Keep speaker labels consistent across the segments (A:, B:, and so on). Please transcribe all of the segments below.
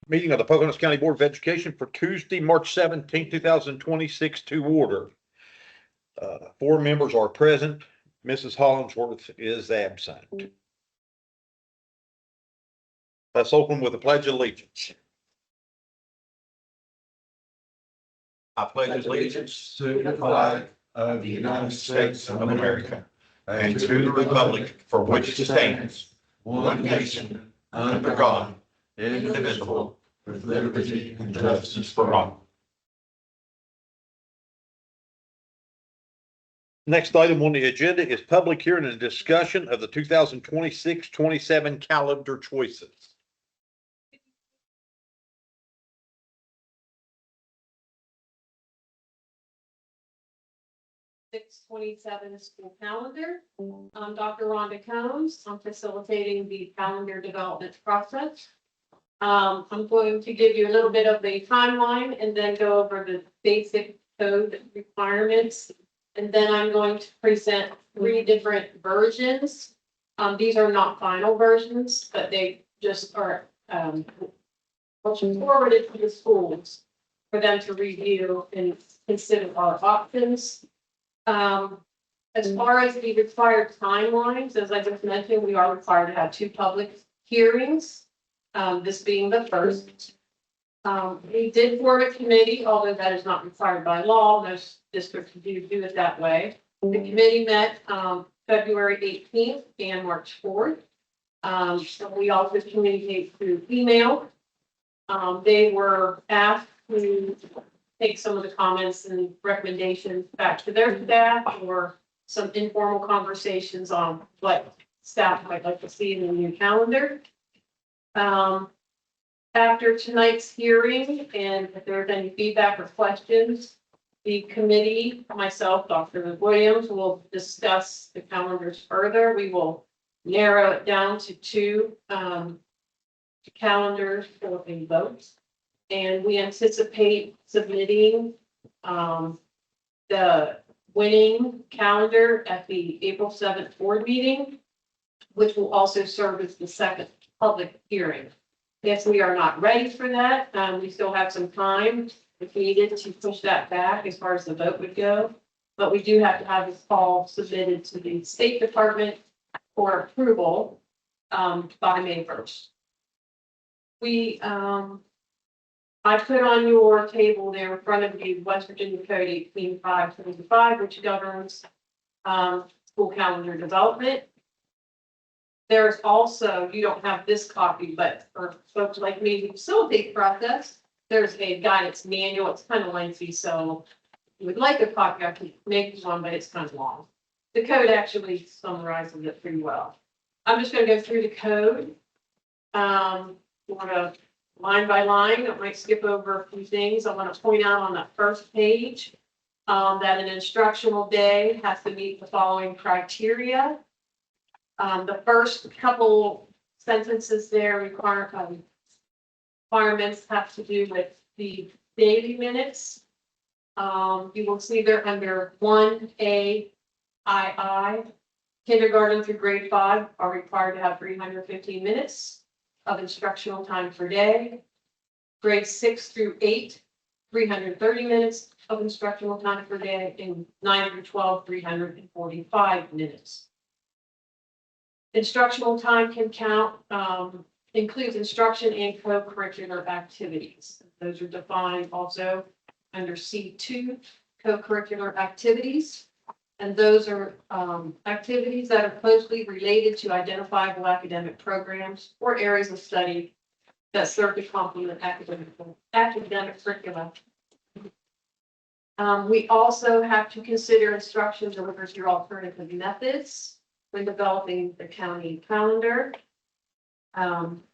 A: Meeting of the Pocahontas County Board of Education for Tuesday, March 17th, 2026 to order. 4 members are present. Mrs. Hollingsworth is absent. Let's open with the Pledge of Allegiance. I pledge allegiance to the flag of the United States of America and to the republic for which it stands, one nation, under God, indivisible, with liberty and justice for all. Next item on the agenda is public hearing and discussion of the 2026-27 calendar choices.
B: 6/27 school calendar. I'm Dr. Rhonda Combs. I'm facilitating the calendar development process. I'm going to give you a little bit of a timeline and then go over the basic code requirements. And then I'm going to present 3 different versions. These are not final versions, but they just are forwarded to the schools for them to review and consider our options. As far as the required timelines, as I just mentioned, we are required to have 2 public hearings, this being the first. We did form a committee, although that is not required by law. Most districts do it that way. The committee met February 18th and March 4th. So we also communicate through email. They were asked to take some of the comments and recommendations back to their staff or some informal conversations on what staff might like to see in the new calendar. After tonight's hearing, and if there's any feedback or questions, the committee, myself, Dr. Williams, will discuss the calendars further. We will narrow it down to 2 calendars for a vote. And we anticipate submitting the winning calendar at the April 7th board meeting, which will also serve as the second public hearing. If we are not ready for that, we still have some time if needed to push that back as far as the vote would go. But we do have to have this all submitted to the State Department for approval by May 1st. I put on your table there in front of you West Virginia Code 18525, which governs school calendar development. There's also, you don't have this copy, but for folks like me who facilitate process, there's a guidance manual. It's kind of lengthy, so if you would like a copy, I can make one, but it's kind of long. The code actually summarizes it pretty well. I'm just going to go through the code. Sort of line by line. I might skip over a few things. I want to point out on that first page that an instructional day has to meet the following criteria. The first couple sentences there requirements have to do with the daily minutes. You will see they're under 1A II. Kindergarten through grade 5 are required to have 315 minutes of instructional time per day. Grades 6 through 8, 330 minutes of instructional time per day, and 9 through 12, 345 minutes. Instructional time can count, includes instruction and co-curricular activities. Those are defined also under C2, co-curricular activities. And those are activities that are closely related to identifiable academic programs or areas of study that serve to complement academic curricula. We also have to consider instruction delivered through alternative methods when developing the county calendar. Down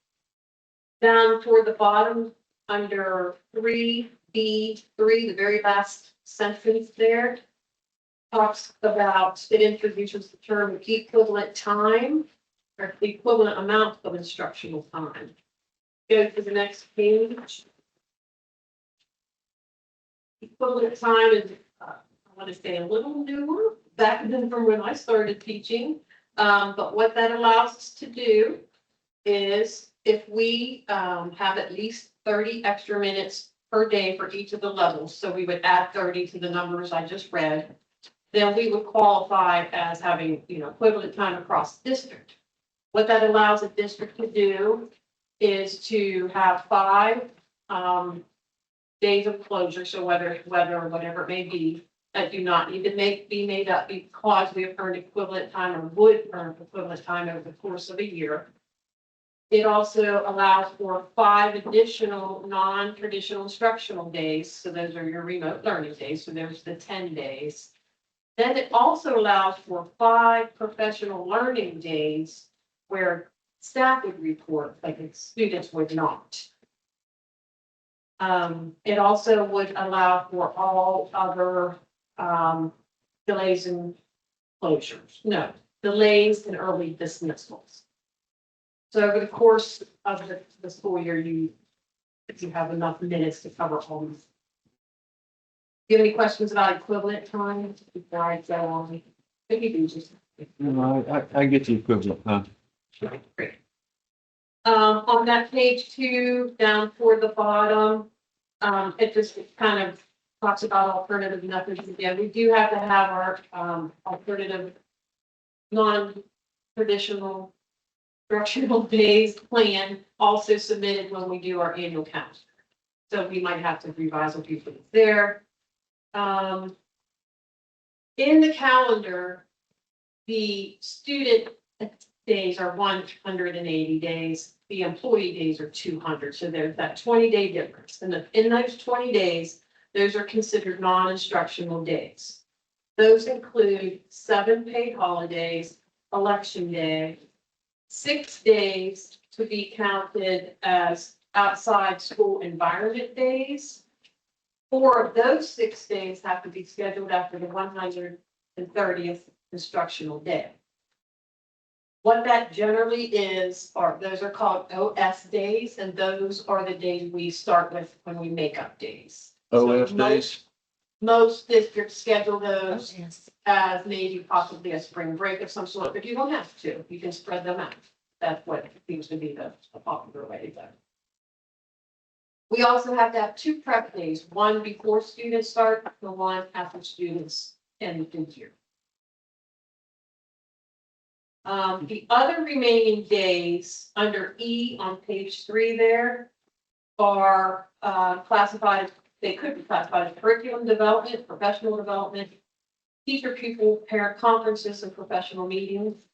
B: toward the bottom under 3B3, the very last sentence there, talks about, it introduces the term equivalent time or the equivalent amount of instructional time. Go to the next page. Equivalent time is, I want to say, a little newer back then from when I started teaching. But what that allows us to do is if we have at least 30 extra minutes per day for each of the levels, so we would add 30 to the numbers I just read, then we would qualify as having, equivalent time across the district. What that allows a district to do is to have 5 days of closure, so weather or whatever it may be, that do not need to be made up because we have earned equivalent time or would earn equivalent time over the course of a year. It also allows for 5 additional non-traditional instructional days. So those are your remote learning days. So there's the 10 days. Then it also allows for 5 professional learning days where staff would report, like students would not. It also would allow for all other delays and closures. No, delays and early dismissals. So over the course of the school year, if you have enough minutes to cover all these. Do you have any questions about equivalent time before I go on? Maybe you just.
C: No, I get the equivalent, huh?
B: Great. On that page 2, down toward the bottom, it just kind of talks about alternative methods. Again, we do have to have our alternative non-traditional instructional days plan also submitted when we do our annual calendar. So we might have to revise a few things there. In the calendar, the student days are 180 days. The employee days are 200. So there's that 20-day difference. And in those 20 days, those are considered non-instructional days. Those include 7 paid holidays, election day, 6 days to be counted as outside school environment days. 4 of those 6 days have to be scheduled after the 130th instructional day. What that generally is, those are called OS days, and those are the days we start with when we make up days.
C: OS
B: So
C: days?
B: Most districts schedule those as maybe possibly a spring break of some sort, but you don't have to. You can spread them out. That's what seems to be the popular way to go. We also have to have 2 prep days, one before students start, and one after students end the year. The other remaining days under E on page 3 there are classified, they could be classified as curriculum development, professional development, teacher, pupil, parent conferences, and professional meetings.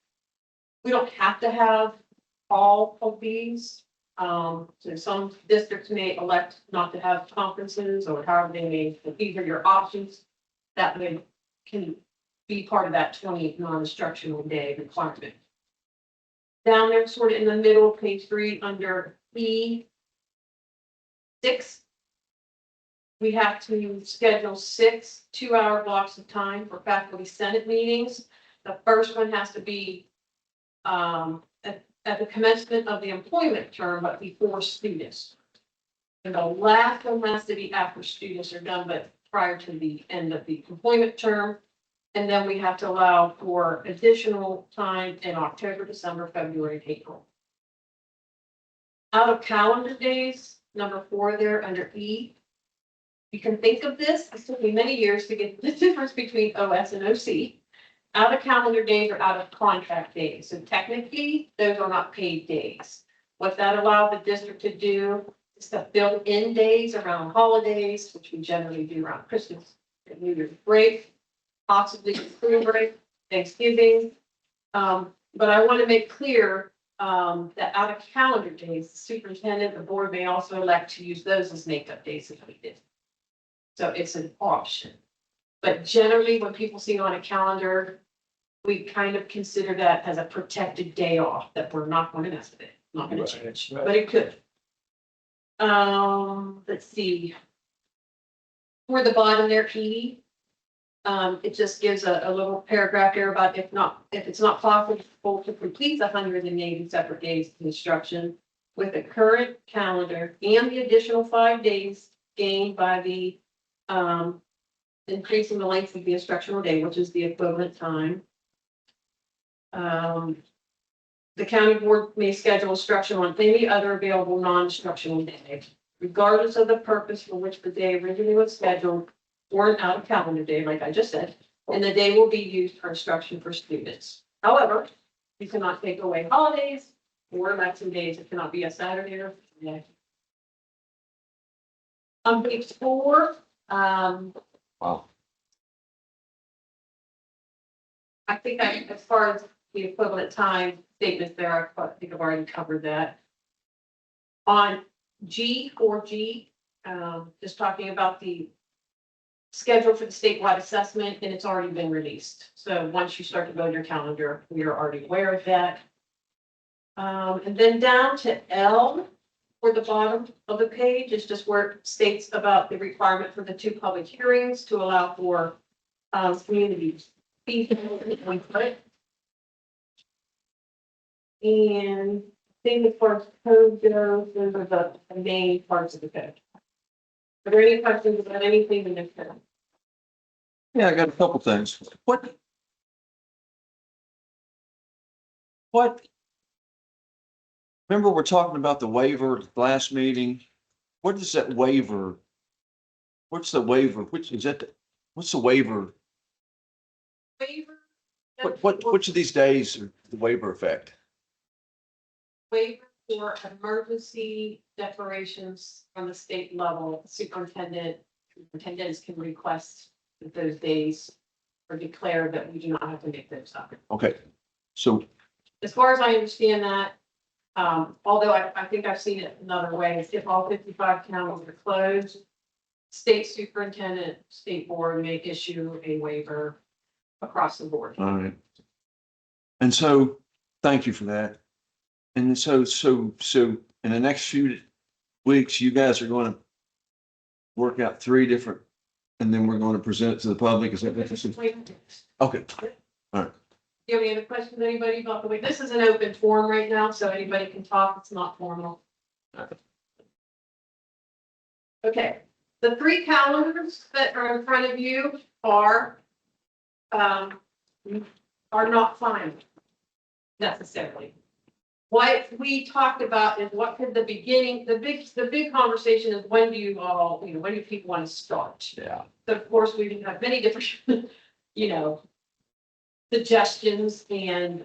B: We don't have to have all of these. So some districts may elect not to have conferences or however they may, these are your options that can be part of that 20 non-instructional day requirement. Down there, sort of in the middle, page 3, under E6, we have to schedule 6 2-hour blocks of time for faculty senate meetings. The first one has to be at the commencement of the employment term, but before students. And the last one has to be after students are done, but prior to the end of the employment term. And then we have to allow for additional time in October, December, February, and April. Out of calendar days, number 4 there under E, you can think of this. It took me many years to get the difference between OS and OC. Out of calendar days or out of contract days. So technically, those are not paid days. What that allowed the district to do is to build in days around holidays, which we generally do around Christmas and New Year's break, possibly spring break, Thanksgiving. But I want to make clear that out of calendar days, the superintendent, the board may also elect to use those as makeup days if we did. So it's an option. But generally, when people see on a calendar, we kind of consider that as a protected day off that we're not going to mess with it, not going to change, but it could. Let's see. Toward the bottom there, E, it just gives a little paragraph there about if it's not possible to complete the 180 separate days of instruction with the current calendar and the additional 5 days gained by the increasing the length of the instructional day, which is the equivalent time. The county board may schedule instruction on any other available non-instructional day, regardless of the purpose for which the day originally was scheduled, or an out of calendar day, like I just said, and the day will be used for instruction for students. However, you cannot take away holidays or election days. It cannot be a Saturday or Sunday. On page 4,
C: Wow.
B: I think as far as the equivalent time statements there, I think I've already covered that. On G4G, just talking about the schedule for the statewide assessment, and it's already been released. So once you start to build your calendar, we are already aware of that. And then down to L, for the bottom of the page, is just where it states about the requirement for the 2 public hearings to allow for community feedback. And I think as far as code goes, those are the main parts of the code. Are there any questions about anything in the code?
C: Yeah, I got a couple things. What? Remember, we're talking about the waiver last meeting. What is that waiver? What's the waiver? Which is that? What's the waiver?
B: Waiver?
C: Which of these days are the waiver effect?
B: Waiver for emergency declarations from the state level, superintendents can request that those days are declared that we do not have to make those up.
C: Okay, so,
B: As far as I understand that, although I think I've seen it another way, if all 55 counties are closed, state superintendent, state board may issue a waiver across the board.
C: all right. And so, thank you for that. And so in the next few weeks, you guys are going to work out 3 different, and then we're going to present it to the public. Is that what this is? Okay,
B: Do you have any other questions, anybody, about the way, this is an open forum right now, so anybody can talk, it's not formal. Okay, the 3 calendars that are in front of you are not final necessarily. What we talked about is what could the big conversation is, when do you all, when do people want to start?
C: yeah.
B: So of course, we have many different, suggestions, and,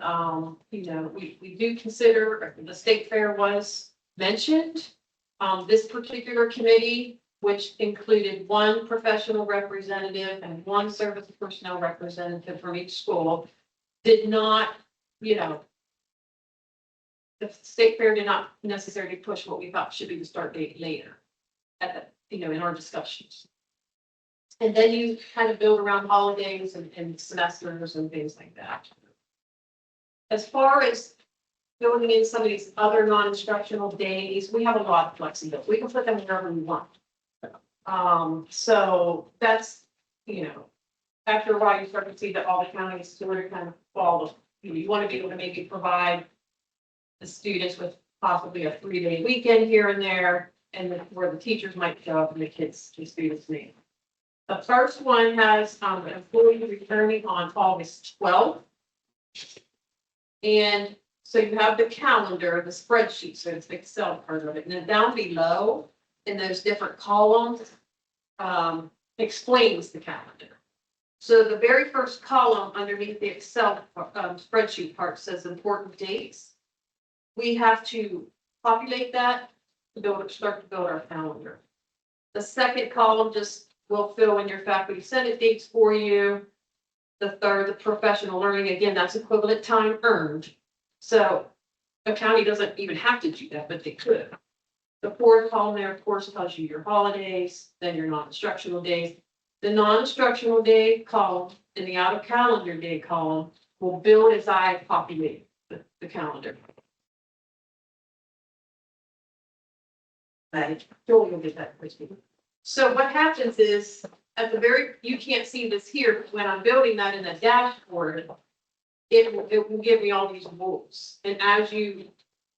B: we do consider, the state fair was mentioned. This particular committee, which included 1 professional representative and 1 service personnel representative from each school, did not, the state fair did not necessarily push what we thought should be the start date later at the, in our discussions. And then you kind of build around holidays and semesters and things like that. As far as building in some of these other non-instructional days, we have a lot of flexibility. We can put them wherever we want. So that's, after a while, you start to see that all the counties sort of kind of fall. You want to be able to maybe provide the students with possibly a 3-day weekend here and there, and where the teachers might show up and the students may. The first one has an employee returning on August 12th. And so you have the calendar, the spreadsheet, so it's the Excel part of it. And then down below in those different columns explains the calendar. So the very first column underneath the Excel spreadsheet part says important dates. We have to populate that to start to build our calendar. The second column just will fill in your faculty senate dates for you. The third, the professional learning, again, that's equivalent time earned. So the county doesn't even have to do that, but they could. The fourth column there, of course, tells you your holidays, then your non-instructional days. The non-instructional day column and the out of calendar day column will build as I populate the calendar. You'll get that quickly. So what happens is, at the very, you can't see this here, but when I'm building that in a dashboard, it will give me all these rules. And as you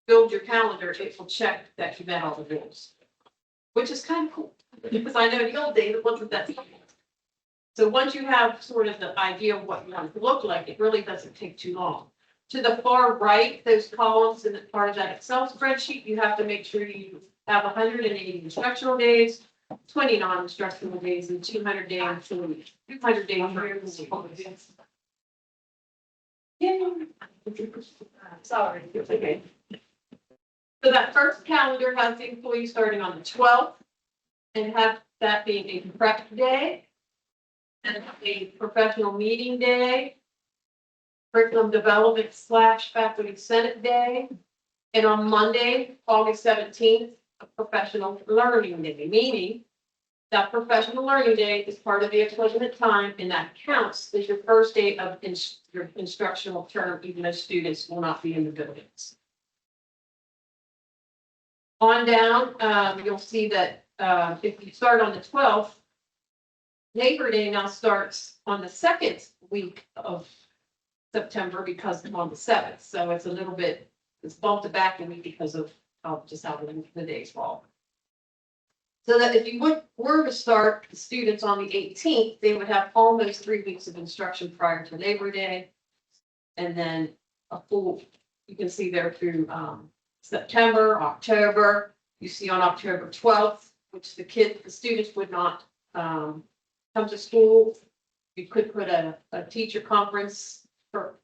B: build your calendar, it will check that you met all the rules, which is kind of cool, because I know in the old days it wasn't that simple. So once you have sort of the idea of what you want it to look like, it really doesn't take too long. to the far right, those columns in the part of that Excel spreadsheet, you have to make sure you have 180 instructional days, 20 non-instructional days, and 200 days, 200 days. Yay. Sorry, it's okay. So that first calendar has the employee starting on the 12th and have that being a prep day and a professional meeting day, curriculum development / faculty senate day, and on Monday, August 17th, a professional learning day, meaning that professional learning day is part of the equivalent time, and that counts as your first day of your instructional term, even though students will not be in the buildings. On down, you'll see that if you start on the 12th, Labor Day now starts on the second week of September because it's on the 7th. So it's a little bit, it's bumped back a week because of just how the days fall. So that if you were to start the students on the 18th, they would have almost 3 weeks of instruction prior to Labor Day. And then a full, you can see there through September, October. You see on October 12th, which the students would not come to school. You could put a teacher conference for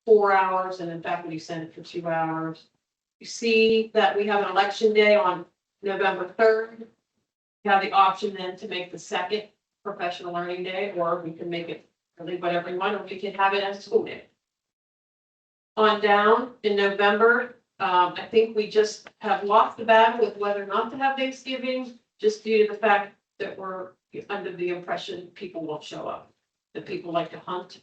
B: 4 hours and then faculty senate for 2 hours. You see that we have an election day on November 3rd. You have the option then to make the second professional learning day, or we can make it really whatever you want, or we can have it as a school day. On down in November, I think we just have lost the battle with whether or not to have Thanksgiving, just due to the fact that we're under the impression people won't show up, that people like to hunt.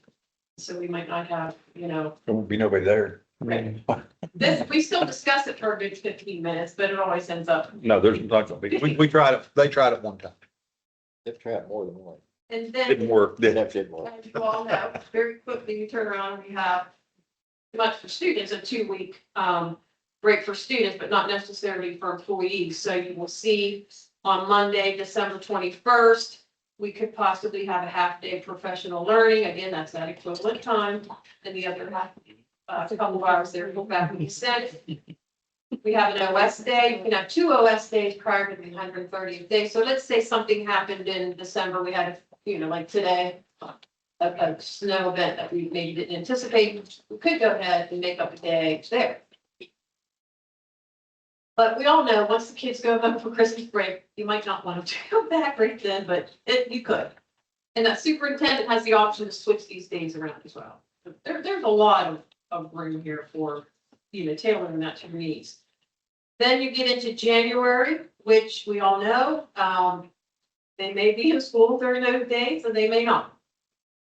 B: So we might not have,
A: There won't be nobody there.
B: right. We still discuss it for a good 15 minutes, but it always ends up.
A: No, there's not gonna be. We tried it. They tried it one time.
D: They've tried more than one.
B: And then,
A: Didn't work. Did it?
D: That did work.
B: as you all know, very quickly you turn around and we have too much for students, a 2-week break for students, but not necessarily for employees. So you will see on Monday, December 21st, we could possibly have a half-day professional learning. Again, that's that equivalent time. And the other half, a couple of hours there, go back when you said. We have an OS day. You can have 2 OS days prior to the 130th day. So let's say something happened in December. We had, like today, a snow event that we maybe didn't anticipate. We could go ahead and make up a day there. But we all know once the kids go home for Christmas break, you might not want them to come back right then, but you could. And that superintendent has the option to switch these days around as well. There's a lot of room here for, tailoring that to your needs. Then you get into January, which we all know, they may be in school during those days and they may not,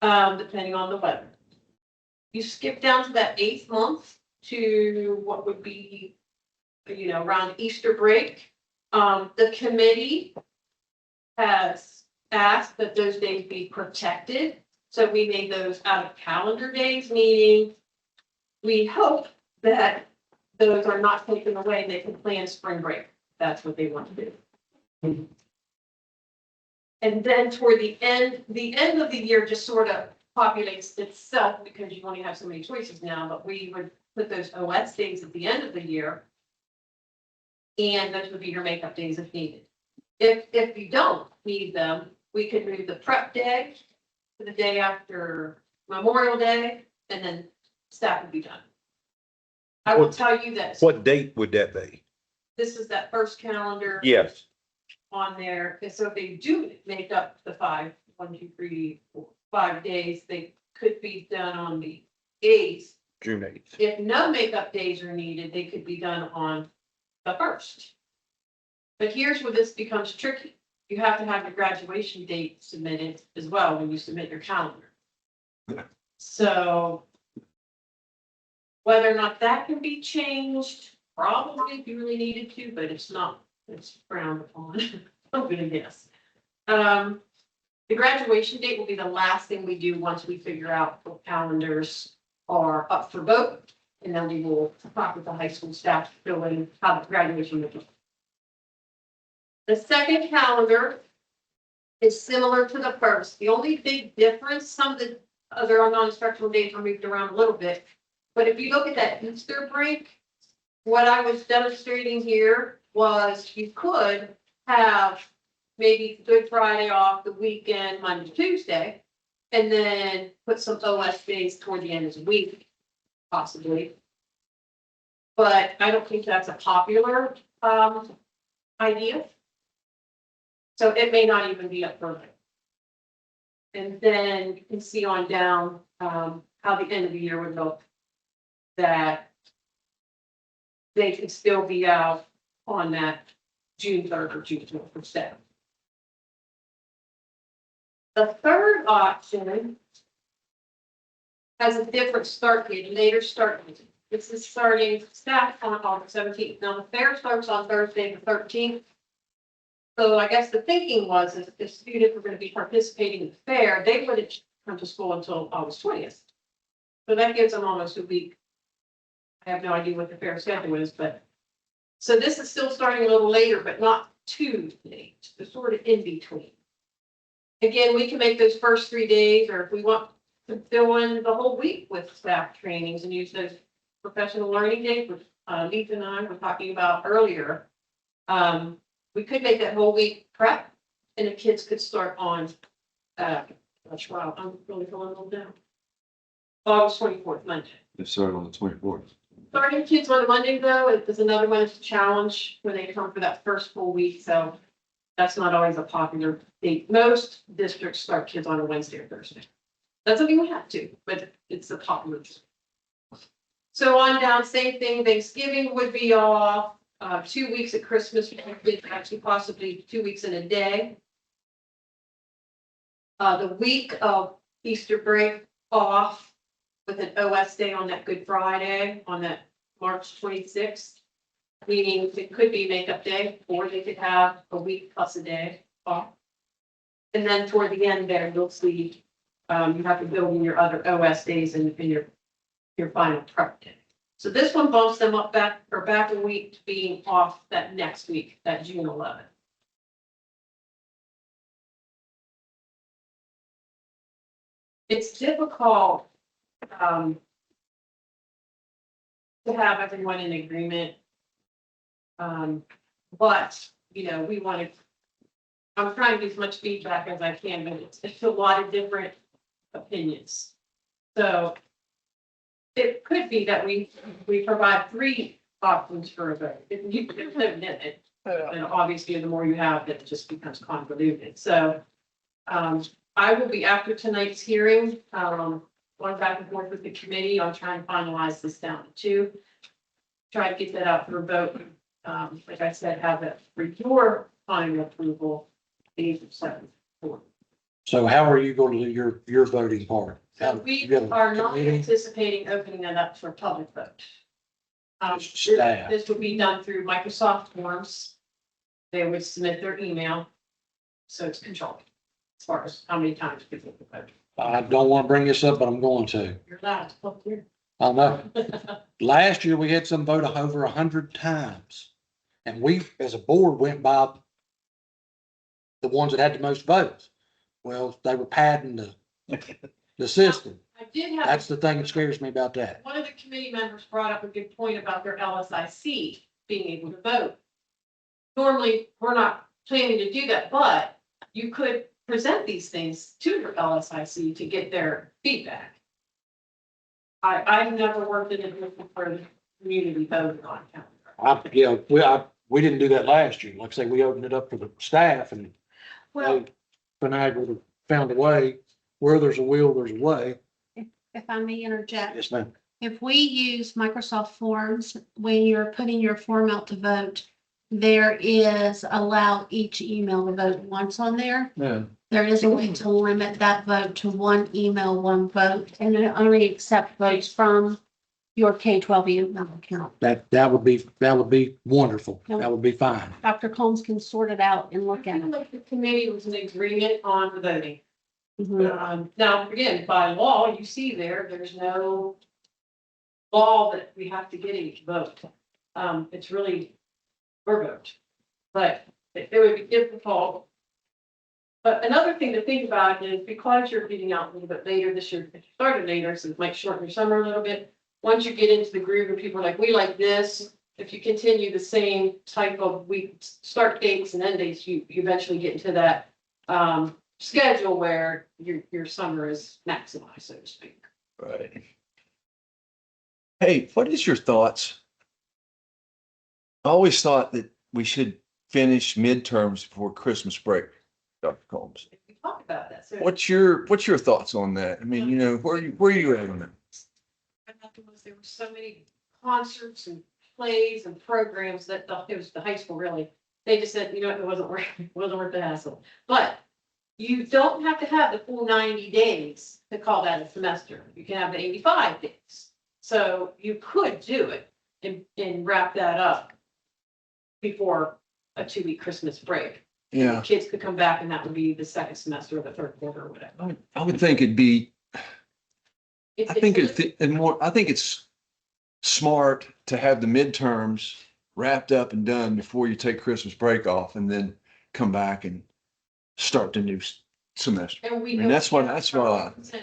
B: depending on the weather. You skip down to that 8th month to what would be, around Easter break. The committee has asked that those days be protected. So we made those out of calendar days, meaning we hope that those are not taken away and they can plan spring break. That's what they want to do. And then toward the end of the year just sort of populates itself because you only have so many choices now, but we would put those OS days at the end of the year. And those would be your makeup days if needed. If you don't need them, we could move the prep day to the day after Memorial Day, and then staff would be done. I will tell you that
A: What date would that be?
B: this is that first calendar
A: Yes.
B: on there. And so if they do make up the 5 days, they could be done on the 8th.
A: June 8th.
B: If no makeup days are needed, they could be done on the 1st. But here's where this becomes tricky. You have to have your graduation date submitted as well when you submit your calendar. So whether or not that can be changed, probably if you really needed to, but it's not, it's frowned upon. I'm gonna guess. The graduation date will be the last thing we do once we figure out what calendars are up for vote. And then we will talk with the high school staff to fill in how the graduation will be. The second calendar is similar to the first. The only big difference, some of the other non-instructional dates are moved around a little bit. But if you look at that Easter break, what I was demonstrating here was you could have maybe Good Friday off, the weekend, Monday, Tuesday, and then put some OS days toward the end of the week, possibly. But I don't think that's a popular, idea. So it may not even be up for. And then you can see on down, how the end of the year would look. That they could still be out on that June 3rd or June 4th instead. The third option has a different start date, later start date. This is starting staff on August 17th. Now, the fair starts on Thursday, the 13th. So I guess the thinking was if students were going to be participating in the fair, they wouldn't come to school until August 20th. So that gives them almost a week. I have no idea what the fair schedule is, but. So this is still starting a little later, but not too late, it's sort of in between. Again, we can make those first 3 days, or if we want to fill in the whole week with staff trainings and use those professional learning days, which Lisa and I were talking about earlier. We could make that whole week prep, and the kids could start on, wow, I'm really feeling a little down. August 24th, Monday.
C: They started on the 24th.
B: Starting kids on a Monday, though, is another one that's a challenge when they come for that first full week, so that's not always a popular date. Most districts start kids on a Wednesday or Thursday. That's something we have to, but it's a popular. So on down, same thing, Thanksgiving would be off, 2 weeks at Christmas, actually possibly 2 weeks in a day. The week of Easter break off with an OS day on that Good Friday, on that March 26th. Meaning it could be makeup day, or they could have a week plus a day off. And then toward the end there, you'll see, you have to build in your other OS days and your final prep day. So this one bumps them up back a week to being off that next week, that June 11th. It's difficult, to have everyone in agreement. But, we want to, I'm trying to get as much feedback as I can, but it's a lot of different opinions. So it could be that we provide 3 options for a vote. There's no limit. And obviously, the more you have, it just becomes convoluted. So I will be, after tonight's hearing, going back and forth with the committee on trying to finalize this down to 2. Try to get that out for a vote. Like I said, have it for your final approval, April 7th.
E: So how are you going to do your voting part?
B: So we are not anticipating opening that up for public vote.
E: Staff.
B: This would be done through Microsoft Forms. They would submit their email. So it's controlled as far as how many times people can vote.
E: I don't want to bring this up, but I'm going to.
B: You're allowed to vote here.
E: I know. Last year, we had some vote over 100 times. And we, as a board, went by the ones that had the most votes. Well, they were padding the system.
B: I did have.
E: That's the thing that scares me about that.
B: One of the committee members brought up a good point about their LSIC being able to vote. Normally, we're not planning to do that, but you could present these things to your LSIC to get their feedback. I've never worked in a group where the community voted on calendar.
E: We didn't do that last year. Like I say, we opened it up for the staff and
F: Well,
E: they finagled, found a way. Where there's a will, there's a way.
F: if I may interject,
E: Yes, ma'am.
F: if we use Microsoft Forms, when you're putting your form out to vote, there is allow each email to vote once on there.
C: Yeah.
F: There is a way to limit that vote to 1 email, 1 vote, and it only accept votes from your K-12 email account.
E: That would be wonderful. That would be fine.
F: Dr. Combs can sort it out and look
B: I
F: at
B: feel
F: it.
B: like the committee was in agreement on the voting.
F: Mhm.
B: Now, again, by law, you see there's no law that we have to get each vote. It's really your vote, but it would be difficult. But another thing to think about is because you're getting out a little bit later this year, it started later, so it might shorten your summer a little bit. once you get into the groove and people are like, we like this, if you continue the same type of week, start dates and end dates, you eventually get into that, schedule where your summer is maximized, so to speak.
C: Right. Hey, what is your thoughts? I always thought that we should finish midterms before Christmas break, Dr. Combs.
B: We talked about that, so.
C: What's your thoughts on that? I mean, where are you at on that?
B: What happened was there were so many concerts and plays and programs that it was the high school really. They just said, it wasn't worth the hassle. But you don't have to have the full 90 days to call that a semester. You can have the 85 days. So you could do it and wrap that up before a 2-week Christmas break.
C: Yeah,
B: Kids could come back and that would be the second semester or the third quarter or whatever.
C: I would think it'd be,
B: It's-
C: I think
B: it's-
C: I think it's smart to have the midterms wrapped up and done before you take Christmas break off and then come back and start the new semester.
B: And we
C: I mean,
B: know.
C: that's why I-
B: To talk to the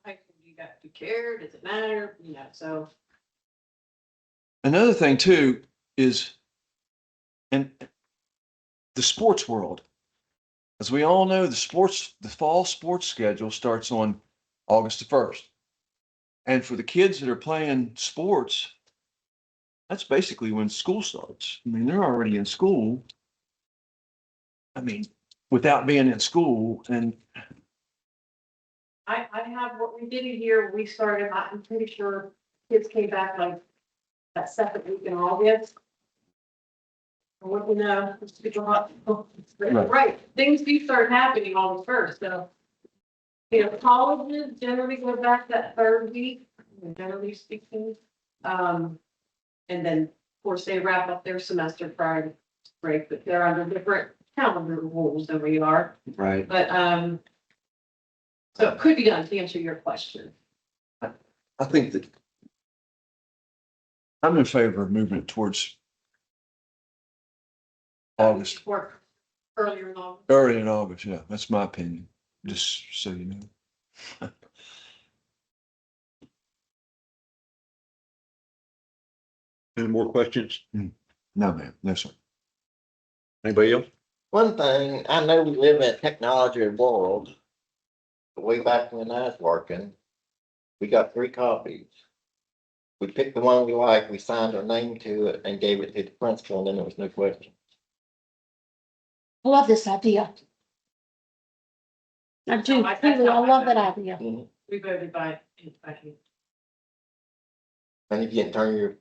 B: high school, do you care? Does it matter? So.
C: Another thing too is, in the sports world, as we all know, the fall sports schedule starts on August the 1st. And for the kids that are playing sports, that's basically when school starts. I mean, they're already in school. I mean, without being in school, and
B: I have what we did here, we started, I'm pretty sure kids came back like that second week in August. I want to know, it's super hot.
C: Right.
B: Right, things do start happening August 1st, so. Colleges generally go back that third week, generally speaking. And then, of course, they wrap up their semester prior to break, but they're under different calendar rules than we are.
C: right.
B: But, so it could be done to answer your question.
C: I think that I'm in favor of moving it towards August,
B: Or earlier in August.
C: early in August. Yeah, that's my opinion. Just so you know.
A: Any more questions?
C: No, ma'am. No, sir.
A: Anybody else?
D: One thing, I know we live in a technology world. But way back when I was working, we got 3 copies. We picked the one we liked, we signed our name to it and gave it to the principal, and then there was no question.
F: I love this idea. I do, really, I love that idea.
B: We voted by hand.
D: And if you didn't turn your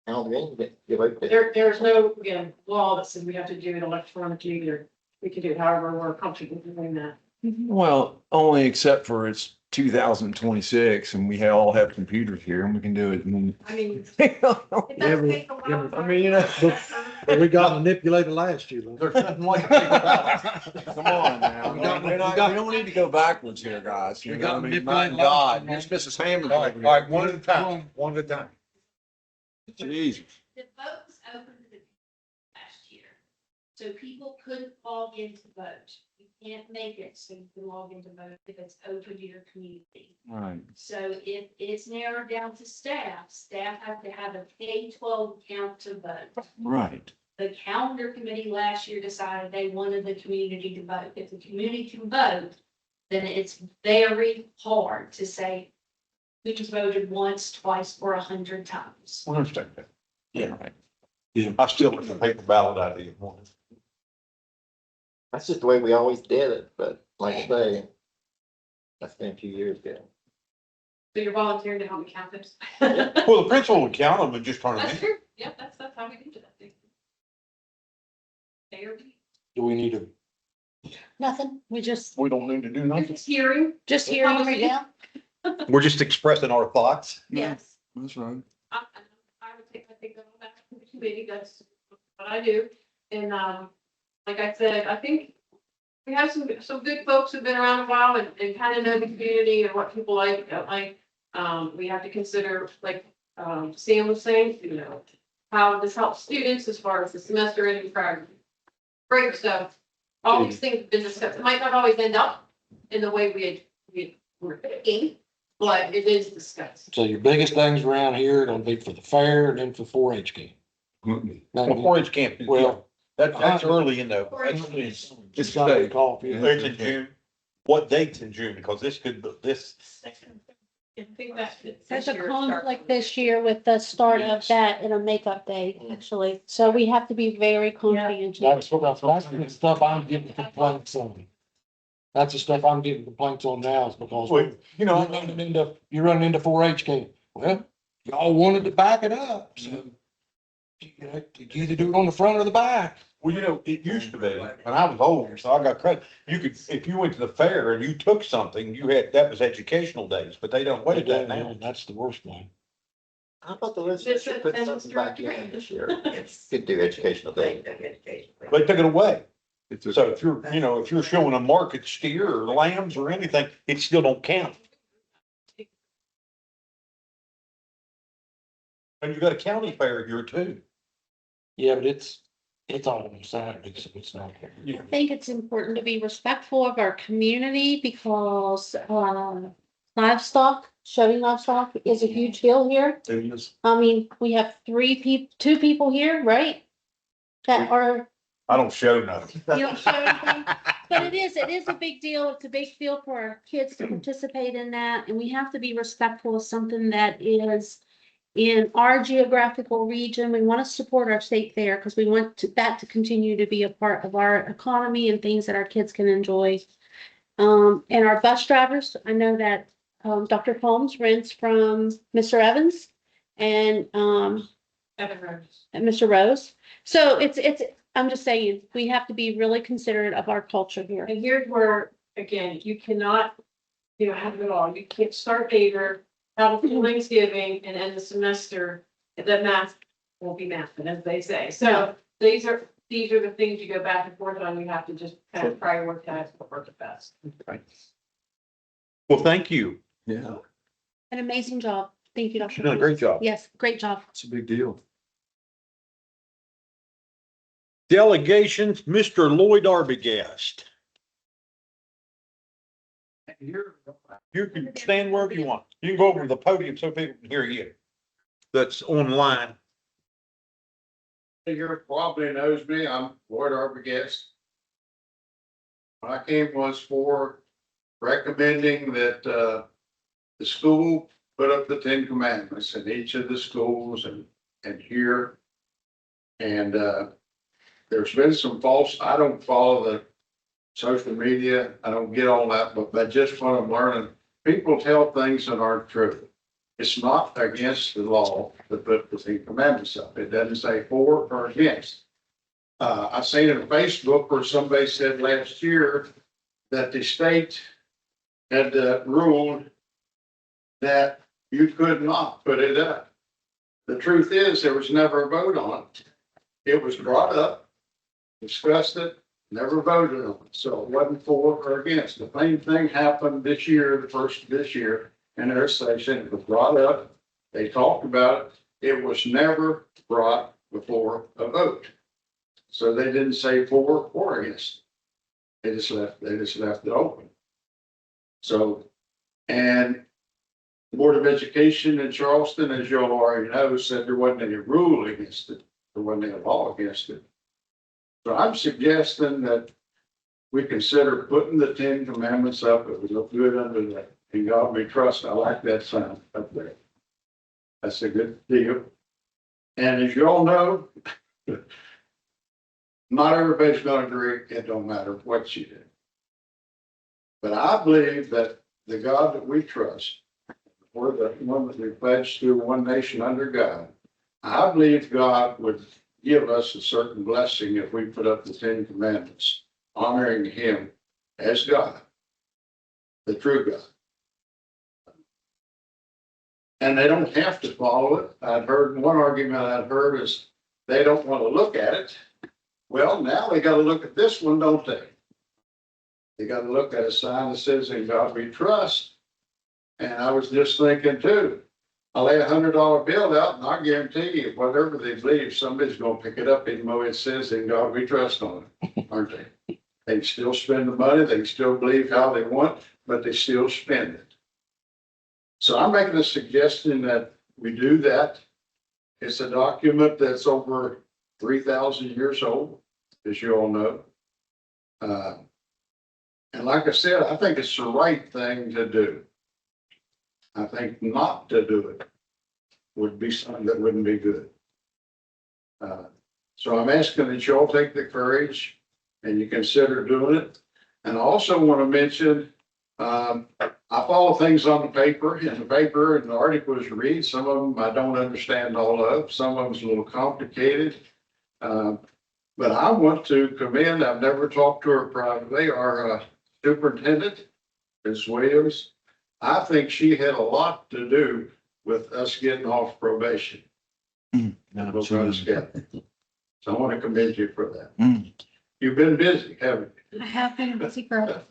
D: calendar in, you vote.
B: There's no, again, law that says we have to do it electronically, or we can do it however we're comfortable doing that.
C: Well, only except for it's 2026 and we all have computers here and we can do it.
B: I mean. It
E: Yeah,
B: does
E: but-
B: take a
E: yeah,
B: while.
E: but-
C: I mean,
E: But we got manipulated last year. though.
A: There's nothing like paper ballots.
C: Come on now.
E: We got-
C: We don't need to go backwards here, guys. You
E: We
C: know,
E: got
C: I mean,
E: manipulated
C: my God,
E: last
C: here's Mrs. Hammond.
A: All right, one at a time, one at a time.
C: Jesus.
F: The vote was open to the last year, so people couldn't log in to vote. You can't make it so you can log in to vote if it's open to your community.
C: Right.
F: So if it's narrowed down to staff have to have a K-12 account to vote.
C: Right.
F: The calendar committee last year decided they wanted the community to vote. If the community can vote, then it's very hard to say we just voted once, twice, or 100 times.
A: I understand that.
C: Yeah.
A: I still like the paper ballot idea more.
D: That's just the way we always did it, but like I say, that's been a few years ago.
B: So you're volunteering to help me count this?
A: Well, the principal would count them and just turn them
B: That's
A: in.
B: true. Yeah, that's how we do that. ARB.
E: Do we need to,
F: Nothing, we just
A: We don't need to do
B: You're
A: nothing.
B: just hearing.
F: hearing right now.
A: We're just expressing our thoughts.
B: Yes.
C: That's right.
B: I would take, I think that back to the committee, that's what I do. And, like I said, I think we have some good folks who've been around a while and kind of know the community and what people like, don't like. We have to consider, like, Sam was saying, how this helps students as far as the semester ending prior to break stuff. All these things have been discussed. It might not always end up in the way we were thinking, but it is discussed.
E: So your biggest things around here are gonna be for the fair and then for 4-H camp.
A: Before it's camp,
E: Well,
A: that's early in the,
E: it's got coffee.
A: it's in June. What date's in June? Because this could, this,
B: I think that's.
G: There's a conflict this year with the start of that in a makeup day, actually. So we have to be very conscientious.
E: That's the stuff I'm getting complaints on. That's the stuff I'm getting complaints on now is because
A: well, you
E: you're
A: know,
E: running into 4-H camp. Well, y'all wanted to back it up, so you either do it on the front or the back.
A: well, you know, it used to be, when I was older, so I got credit. You could, if you went to the fair and you took something, you had, that was educational days, but they don't wait that now.
E: That's the worst thing.
D: How about the legislature put something back in this year? Could do educational day.
A: They took it away.
C: It's a-
A: So if you're, you know, if you're showing a market steer or lambs or anything, it still don't count. And you got a county fair here too.
E: Yeah, but it's all on Saturday, so it's not.
G: I think it's important to be respectful of our community because livestock, showing livestock is a huge deal here. I mean, we have two people here, right? That are,
A: I don't show nothing.
G: you don't show anything, but it is a big deal. It's a big deal for our kids to participate in that, and we have to be respectful of something that is in our geographical region. We want to support our state fair because we want that to continue to be a part of our economy and things that our kids can enjoy. And our bus drivers, I know that Dr. Holmes rents from Mr. Evans and
B: Evan Rose.
G: Mr. Rose. So I'm just saying, we have to be really considerate of our culture here.
B: And here's where, again, you cannot, have it all. You can't start Vader, have a full Thanksgiving and end the semester. That math won't be math, as they say. So these are the things you go back and forth on. You have to just kind of prioritize what works best.
A: Well, thank you.
C: Yeah,
G: An amazing job. Thank you, Dr.
A: You've done a
G: Holmes.
A: great job.
G: Yes, great job.
C: it's a big deal.
A: Delegations, Mr. Lloyd Arbogast. You can stand wherever you want. You can go over to the podium so people can hear you. That's online.
H: Here probably knows me, I'm Lloyd Arbogast. I came was for recommending that, the school put up the 10 Commandments in each of the schools and here. And, there's been some false, I don't follow the social media, I don't get all that, but just what I'm learning, people tell things that aren't true. It's not against the law to put the 10 Commandments up. It doesn't say for or against. I seen in Facebook where somebody said last year that the state had ruled that you could not put it up. The truth is, there was never a vote on it. It was brought up, discussed it, never voted on it. So it wasn't for or against. The same thing happened this year, the first of this year. In their session, it was brought up, they talked about it, it was never brought before a vote. So they didn't say for or against. They just left it open. So, and the Board of Education in Charleston, as you all already know, said there wasn't any rule against it, there wasn't any law against it. So I'm suggesting that we consider putting the 10 Commandments up. It would look good under that. In God we trust. I like that sign up there. That's a good deal. And as you all know, not everybody's going to agree. It don't matter what you do. But I believe that the God that we trust, we're the one that we pledge to, one nation under God. I believe God would give us a certain blessing if we put up the 10 Commandments, honoring Him as God, the true God. And they don't have to follow it. I've heard one argument I've heard is they don't want to look at it. Well, now they got to look at this one, don't they? They got to look at a sign that says, "In God we trust." And I was just thinking too, I lay $100 bill out and I guarantee you, whatever they believe, somebody's going to pick it up, even though it says "In God we trust" on it, aren't they? They still spend the money. They still believe how they want, but they still spend it. So I'm making a suggestion that we do that. It's a document that's over 3,000 years old, as you all know. And like I said, I think it's the right thing to do. I think not to do it would be something that wouldn't be good. So I'm asking that you all take the courage and you consider doing it. And I also want to mention, I follow things on the paper, and the articles you read. Some of them I don't understand all of, some of them's a little complicated. But I want to commend, I've never talked to her privately, our superintendent, Ms. Williams. I think she had a lot to do with us getting off probation.
C: No,
H: So I want to commend you for that. You've been busy, haven't you?
G: I have been a busy girl.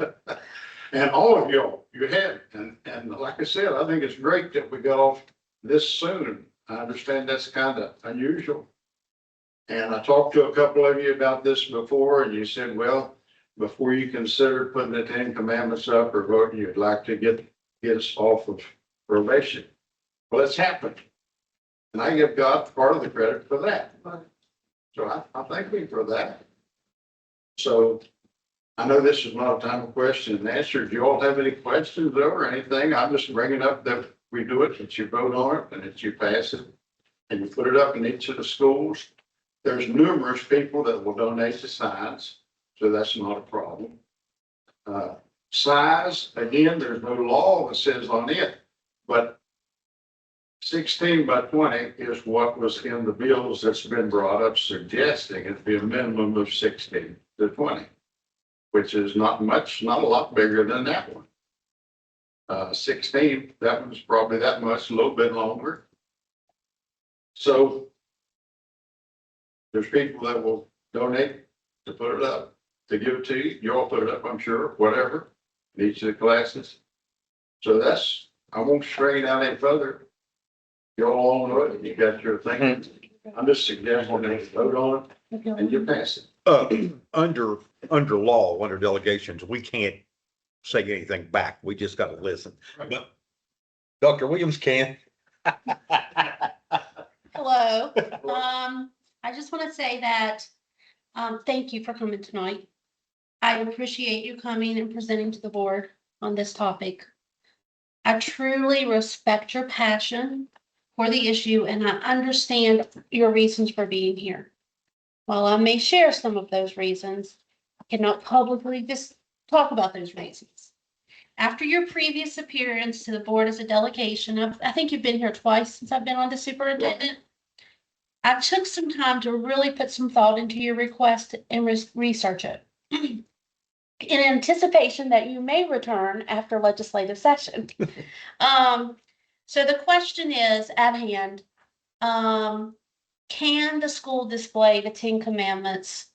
H: And all of y'all, you have. And like I said, I think it's great that we got off this soon. I understand that's kind of unusual. And I talked to a couple of you about this before, and you said, well, before you consider putting the 10 Commandments up or voting, you'd like to get us off of probation. Well, it's happened. And I give God part of the credit for that. So I thank you for that. So I know this is not a time of question and answer. Do you all have any questions or anything? I'm just bringing up that we do it, that you vote on it and that you pass it and you put it up in each of the schools. There's numerous people that will donate the signs, so that's not a problem. Size, again, there's no law that says on it, but 16 by 20 is what was in the bills that's been brought up, suggesting it'd be a minimum of 16 to 20, which is not much, not a lot bigger than that one. 16, that one's probably that much, a little bit longer. So there's people that will donate to put it up, to give it to you. You all put it up, I'm sure, whatever, in each of the classes. So that's, I won't strain out any further. You all know it, you got your thing. I'm just suggesting that you vote on it and you pass it.
A: Under law, under delegations, we can't say anything back. We just got to listen. But Dr. Williams can.
G: Hello. I just want to say that, thank you for coming tonight. I appreciate you coming and presenting to the board on this topic. I truly respect your passion for the issue, and I understand your reasons for being here. While I may share some of those reasons, I cannot publicly just talk about those reasons. After your previous appearance to the board as a delegation, I think you've been here twice since I've been on the superintendent. I took some time to really put some thought into your request and research it in anticipation that you may return after legislative session. So the question is at hand, can the school display the 10 Commandments?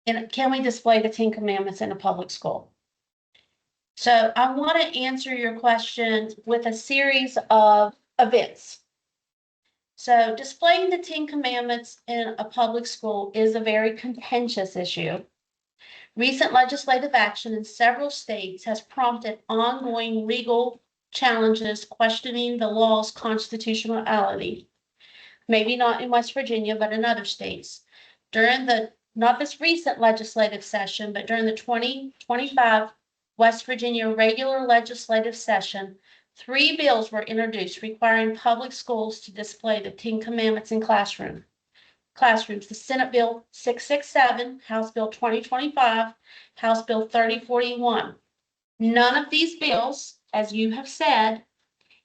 G: And can we display the 10 Commandments in a public school? So I want to answer your question with a series of events. So displaying the 10 Commandments in a public school is a very contentious issue. Recent legislative action in several states has prompted ongoing legal challenges questioning the law's constitutionality. Maybe not in West Virginia, but in other states. During not this recent legislative session, but during the 2025 West Virginia regular legislative session, 3 bills were introduced requiring public schools to display the 10 Commandments in classrooms. The Senate Bill 667, House Bill 2025, House Bill 3041. None of these bills, as you have said,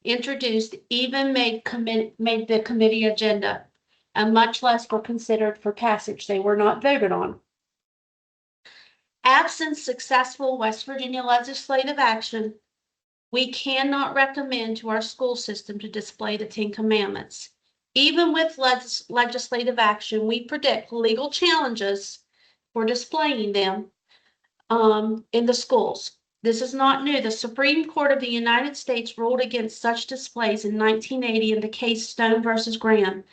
G: introduced even made the committee agenda, and much less were considered for passage. They were not voted on. Absent successful West Virginia legislative action, we cannot recommend to our school system to display the 10 Commandments. Even with legislative action, we predict legal challenges for displaying them in the schools. This is not new. The Supreme Court of the United States ruled against such displays in 1980 in the case Stone versus Graham,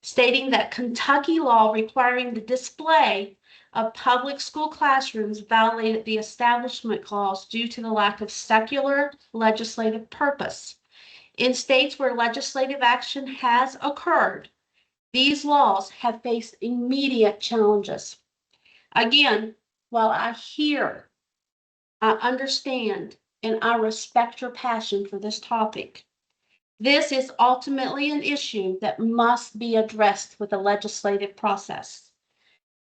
G: stating that Kentucky law requiring the display of public school classrooms violated the Establishment Clause due to the lack of secular legislative purpose. In states where legislative action has occurred, these laws have faced immediate challenges. Again, while I hear, I understand, and I respect your passion for this topic, this is ultimately an issue that must be addressed with the legislative process.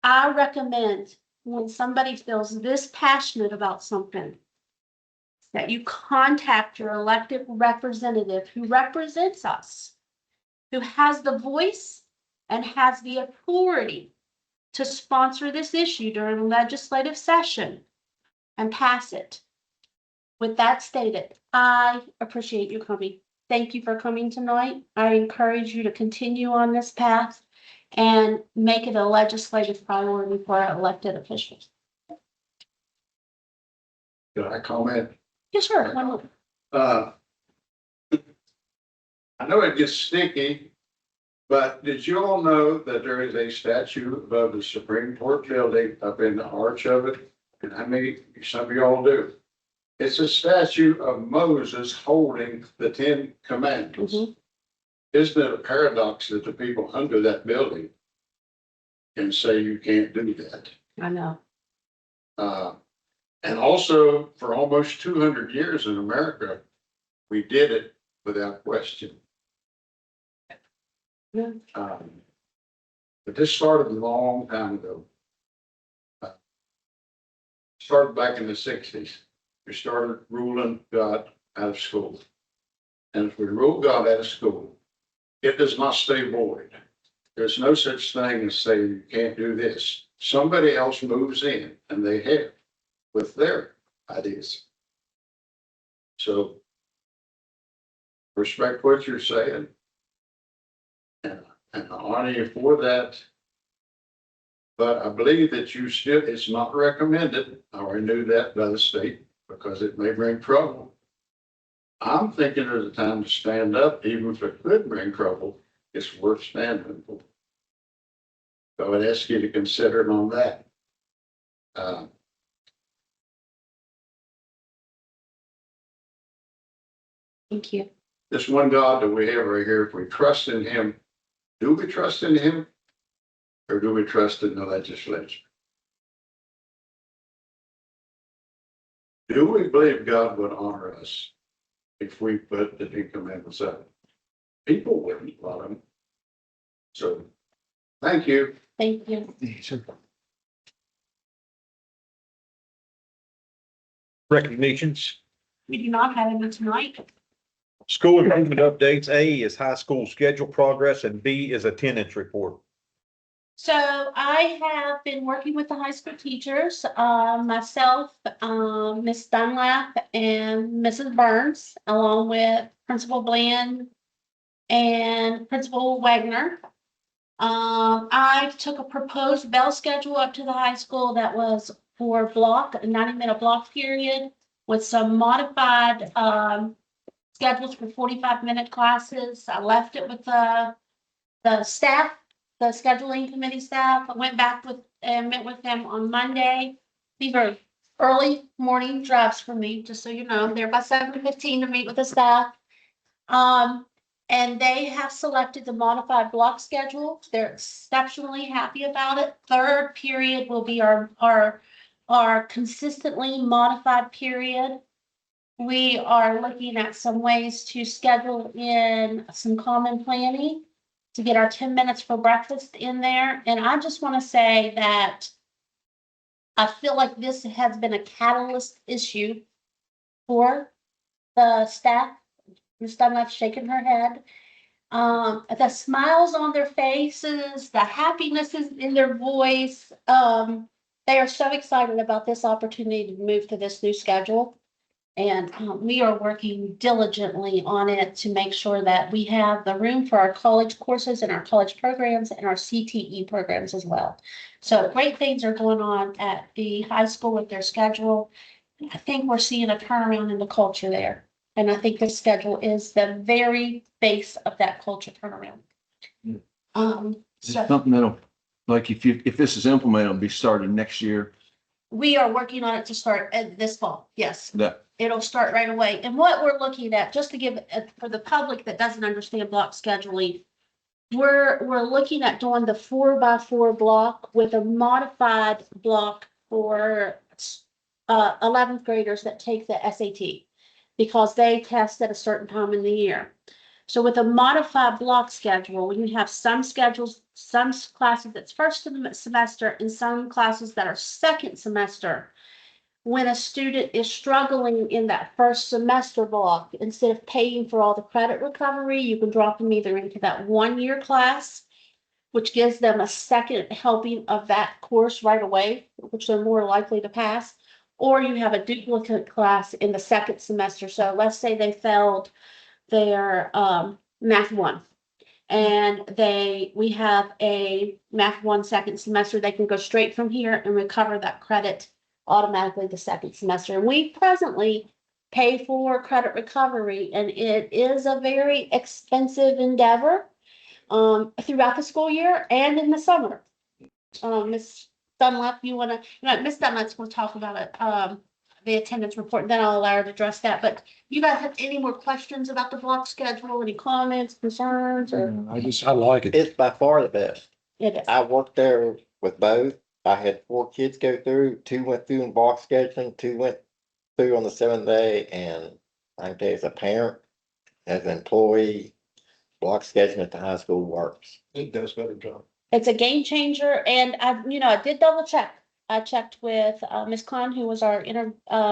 G: I recommend when somebody feels this passionate about something, that you contact your elected representative who represents us, who has the voice and has the authority to sponsor this issue during legislative session and pass it. With that stated, I appreciate you coming. Thank you for coming tonight. I encourage you to continue on this path and make it a legislative priority for our elected officials.
H: Can I comment?
G: Yes, sure. One more.
H: I know it gets sticky, but did you all know that there is a statue above the Supreme Court building up in the arch of it? And some of y'all do. It's a statue of Moses holding the 10 Commandments.
G: Mhm.
H: Isn't it a paradox that the people under that building can say you can't do that?
G: I know.
H: And also, for almost 200 years in America, we did it without question.
G: Yeah.
H: But this started a long time ago. Started back in the 60s. We started ruling God out of school. And if we rule God out of school, it does not stay void. There's no such thing as saying you can't do this. Somebody else moves in and they help with their ideas. So respect what you're saying. And I honor you for that. But I believe that it's not recommended. I renewed that by the state because it may bring trouble. I'm thinking there's a time to stand up, even if it could bring trouble, it's worth standing for. So I would ask you to consider it on that.
G: Thank you.
H: This one God that we have right here, if we trust in him, do we trust in him? Or do we trust in the legislature? Do we believe God would honor us if we put the 10 Commandments up? People wouldn't, a lot of them. So, thank you.
G: Thank you.
A: Recognitions.
G: We do not have any tonight.
A: School improvement updates. A is high school schedule progress and B is attendance report.
G: So I have been working with the high school teachers, myself, Miss Dunlap and Mrs. Burns, along with Principal Bland and Principal Wagner. I took a proposed bell schedule up to the high school that was for a 90-minute block period with some modified, schedules for 45-minute classes. I left it with the staff, the scheduling committee staff. I went back and met with them on Monday. These are early morning drives for me, just so you know. I'm there by 7:15 to meet with the staff. And they have selected the modified block schedule. They're exceptionally happy about it. Third period will be our consistently modified period. We are looking at some ways to schedule in some common planning to get our 10 minutes for breakfast in there. And I just want to say that I feel like this has been a catalyst issue for the staff. Ms. Dunlap's shaking her head. The smiles on their faces, the happiness is in their voice. They are so excited about this opportunity to move to this new schedule. And we are working diligently on it to make sure that we have the room for our college courses and our college programs and our CTE programs as well. So great things are going on at the high school with their schedule. I think we're seeing a turnaround in the culture there. And I think this schedule is the very base of that culture turnaround.
C: It's something that'll, like if this is implemented, it'll be starting next year.
G: We are working on it to start this fall, yes.
C: Yeah.
G: It'll start right away. And what we're looking at, just to give, for the public that doesn't understand block scheduling, we're looking at doing the 4x4 block with a modified block for 11th graders that take the SAT because they test at a certain time in the year. So with a modified block schedule, when you have some schedules, some classes that's first semester and some classes that are second semester, when a student is struggling in that first semester block, instead of paying for all the credit recovery, you can drop them either into that 1 year class, which gives them a second helping of that course right away, which they're more likely to pass, or you have a duplicate class in the second semester. So let's say they failed their math 1. And we have a math 1 second semester, they can go straight from here and recover that credit automatically the second semester. And we presently pay for credit recovery, and it is a very expensive endeavor throughout the school year and in the summer. Ms. Dunlap, Ms. Dunlap's going to talk about it, the attendance report, then I'll allow her to address that. But you guys have any more questions about the block schedule? Any comments, concerns, or?
E: I like it.
D: It's by far the best.
G: It is.
D: I worked there with both. I had 4 kids go through, 2 went through in block scheduling, 2 went through on the 7th day, and I can tell you as a parent, as an employee, block scheduling at the high school works.
H: It does better job.
G: It's a game changer, and I did double check. I checked with Ms. Khan, who was our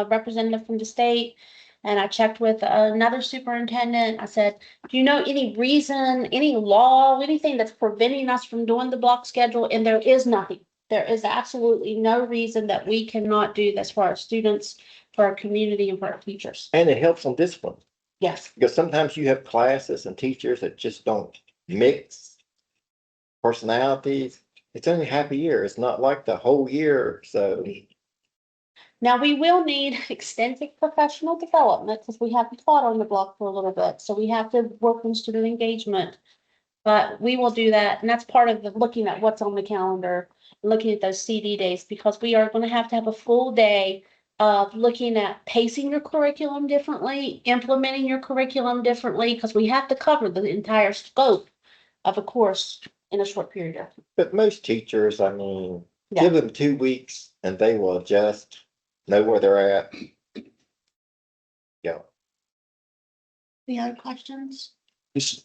G: representative from the state, and I checked with another superintendent. I said, do you know any reason, any law, anything that's preventing us from doing the block schedule? And there is nothing. There is absolutely no reason that we cannot do this for our students, for our community, and for our teachers.
D: And it helps on discipline,
G: Yes.
D: because sometimes you have classes and teachers that just don't mix personalities. It's only half a year. It's not like the whole year, so.
G: Now, we will need extensive professional development because we haven't taught on the block for a little bit. So we have to work on student engagement. But we will do that. And that's part of the looking at what's on the calendar, looking at those CD days, because we are going to have a full day of looking at pacing your curriculum differently, implementing your curriculum differently, because we have to cover the entire scope of a course in a short period of time.
D: But most teachers, I mean,
G: Yeah.
D: give them 2 weeks and they will adjust, know where they're at. Yeah.
G: Any other questions?
C: It's,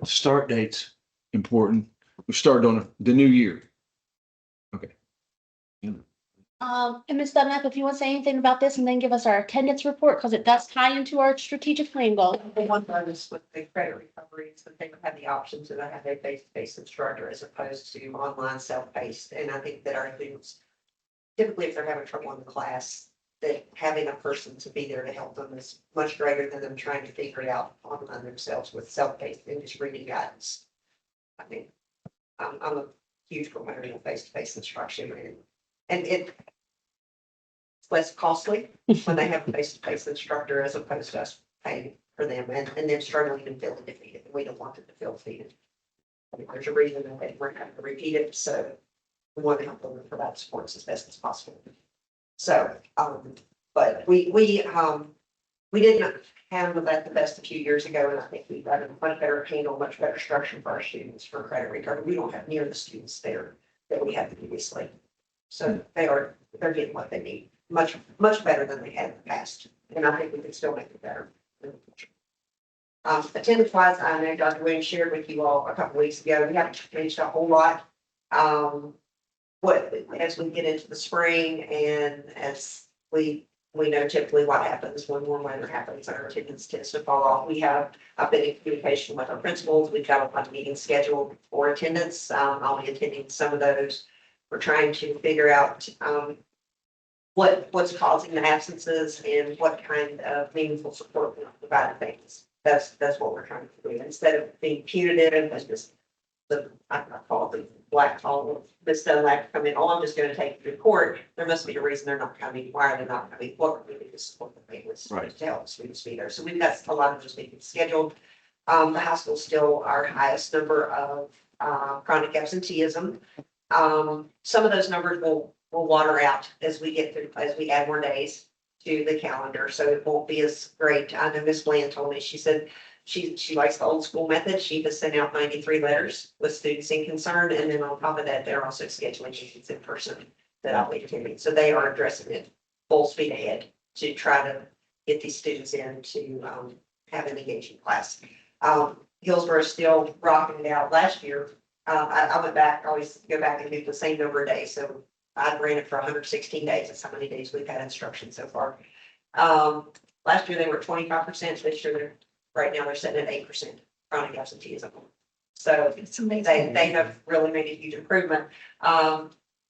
C: start date's important. We started on the new year. Okay.
G: And Ms. Dunlap, if you want to say anything about this and then give us our attendance report, because it does tie into our strategic plan goal.
I: The one bonus with the credit recovery is that they would have the option to have a face-to-face instructor as opposed to online self-paced. And I think that our students, typically if they're having trouble in the class, that having a person to be there to help them is much greater than them trying to figure it out online themselves with self-paced and just reading guidance. I mean, I'm a huge proponent of face-to-face instruction, and it's less costly when they have a face-to-face instructor as opposed to us paying for them and then struggling and feeling defeated. We don't want them to feel defeated. I mean, there's a reason that we're having to repeat it, so we want to help them provide supports as best as possible. So, but we didn't handle that the best a few years ago, and I think we've got a much better handle, much better structure for our students for credit recovery. We don't have near the students there that we had previously. So they're getting what they need, much better than they had in the past. And I think we can still make it better in the future. Attendance wise, I know Dr. Williams shared with you all a couple weeks ago, we haven't changed a whole lot. As we get into the spring and as we know typically what happens when warm weather happens, our attendance tends to fall off. I've been in communication with our principals. We've got a lot of meetings scheduled for attendance. I'll be attending some of those. We're trying to figure out what's causing the absences and what kind of meaningful support we provide things. That's what we're trying to do. Instead of being punitive and just I call it the black hole, this doesn't like to come in. Oh, I'm just going to take you to court. There must be a reason they're not coming. Why are they not coming? What are we doing to support the families to help students be there? So we've got a lot of those meetings scheduled. The high school is still our highest number of chronic absenteeism. Some of those numbers will will water out as we get through, as we add more days to the calendar, so it won't be as great. I know Miss Bland told me, she said she likes the old school method. She has sent out 93 letters with students in concern, and then on top of that, they're also scheduling meetings in person that I'll be attending. So they are addressing it full speed ahead to try to get these students in to have an engaging class. Hillsborough is still rocking it out. Last year, I went back, I always go back and do the same number of days. So I ran it for 116 days. That's how many days we've had instruction so far. Last year they were 25%. This year, right now they're sitting at 8% chronic absenteeism. So
G: It's amazing.
I: they have really made a huge improvement.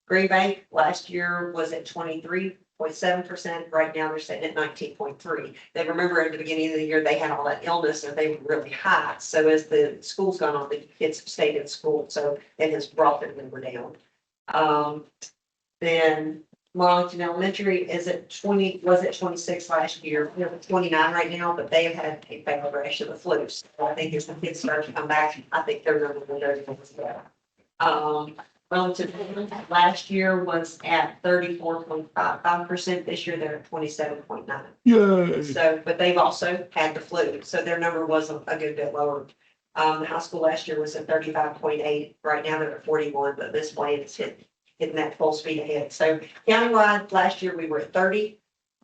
I: Green Bank last year was at 23.7%. Right now they're sitting at 19.3. They remember at the beginning of the year, they had all that illness and they were really high. So as the school's gone on, the kids have stayed in school. So it has brought their number down. Then Wellington Elementary is at 20, was at 26 last year. They're at 29 right now, but they have had a fatal rash of the flu. So I think as the kids start to come back, I think their number will go down as well. Wellington last year was at 34.55%. This year they're at 27.9.
C: Yay.
I: So, but they've also had the flu, so their number was a good bit lower. The high school last year was at 35.8. Right now they're at 41, but this plan is hitting that full speed ahead. So countywide, last year we were at 30.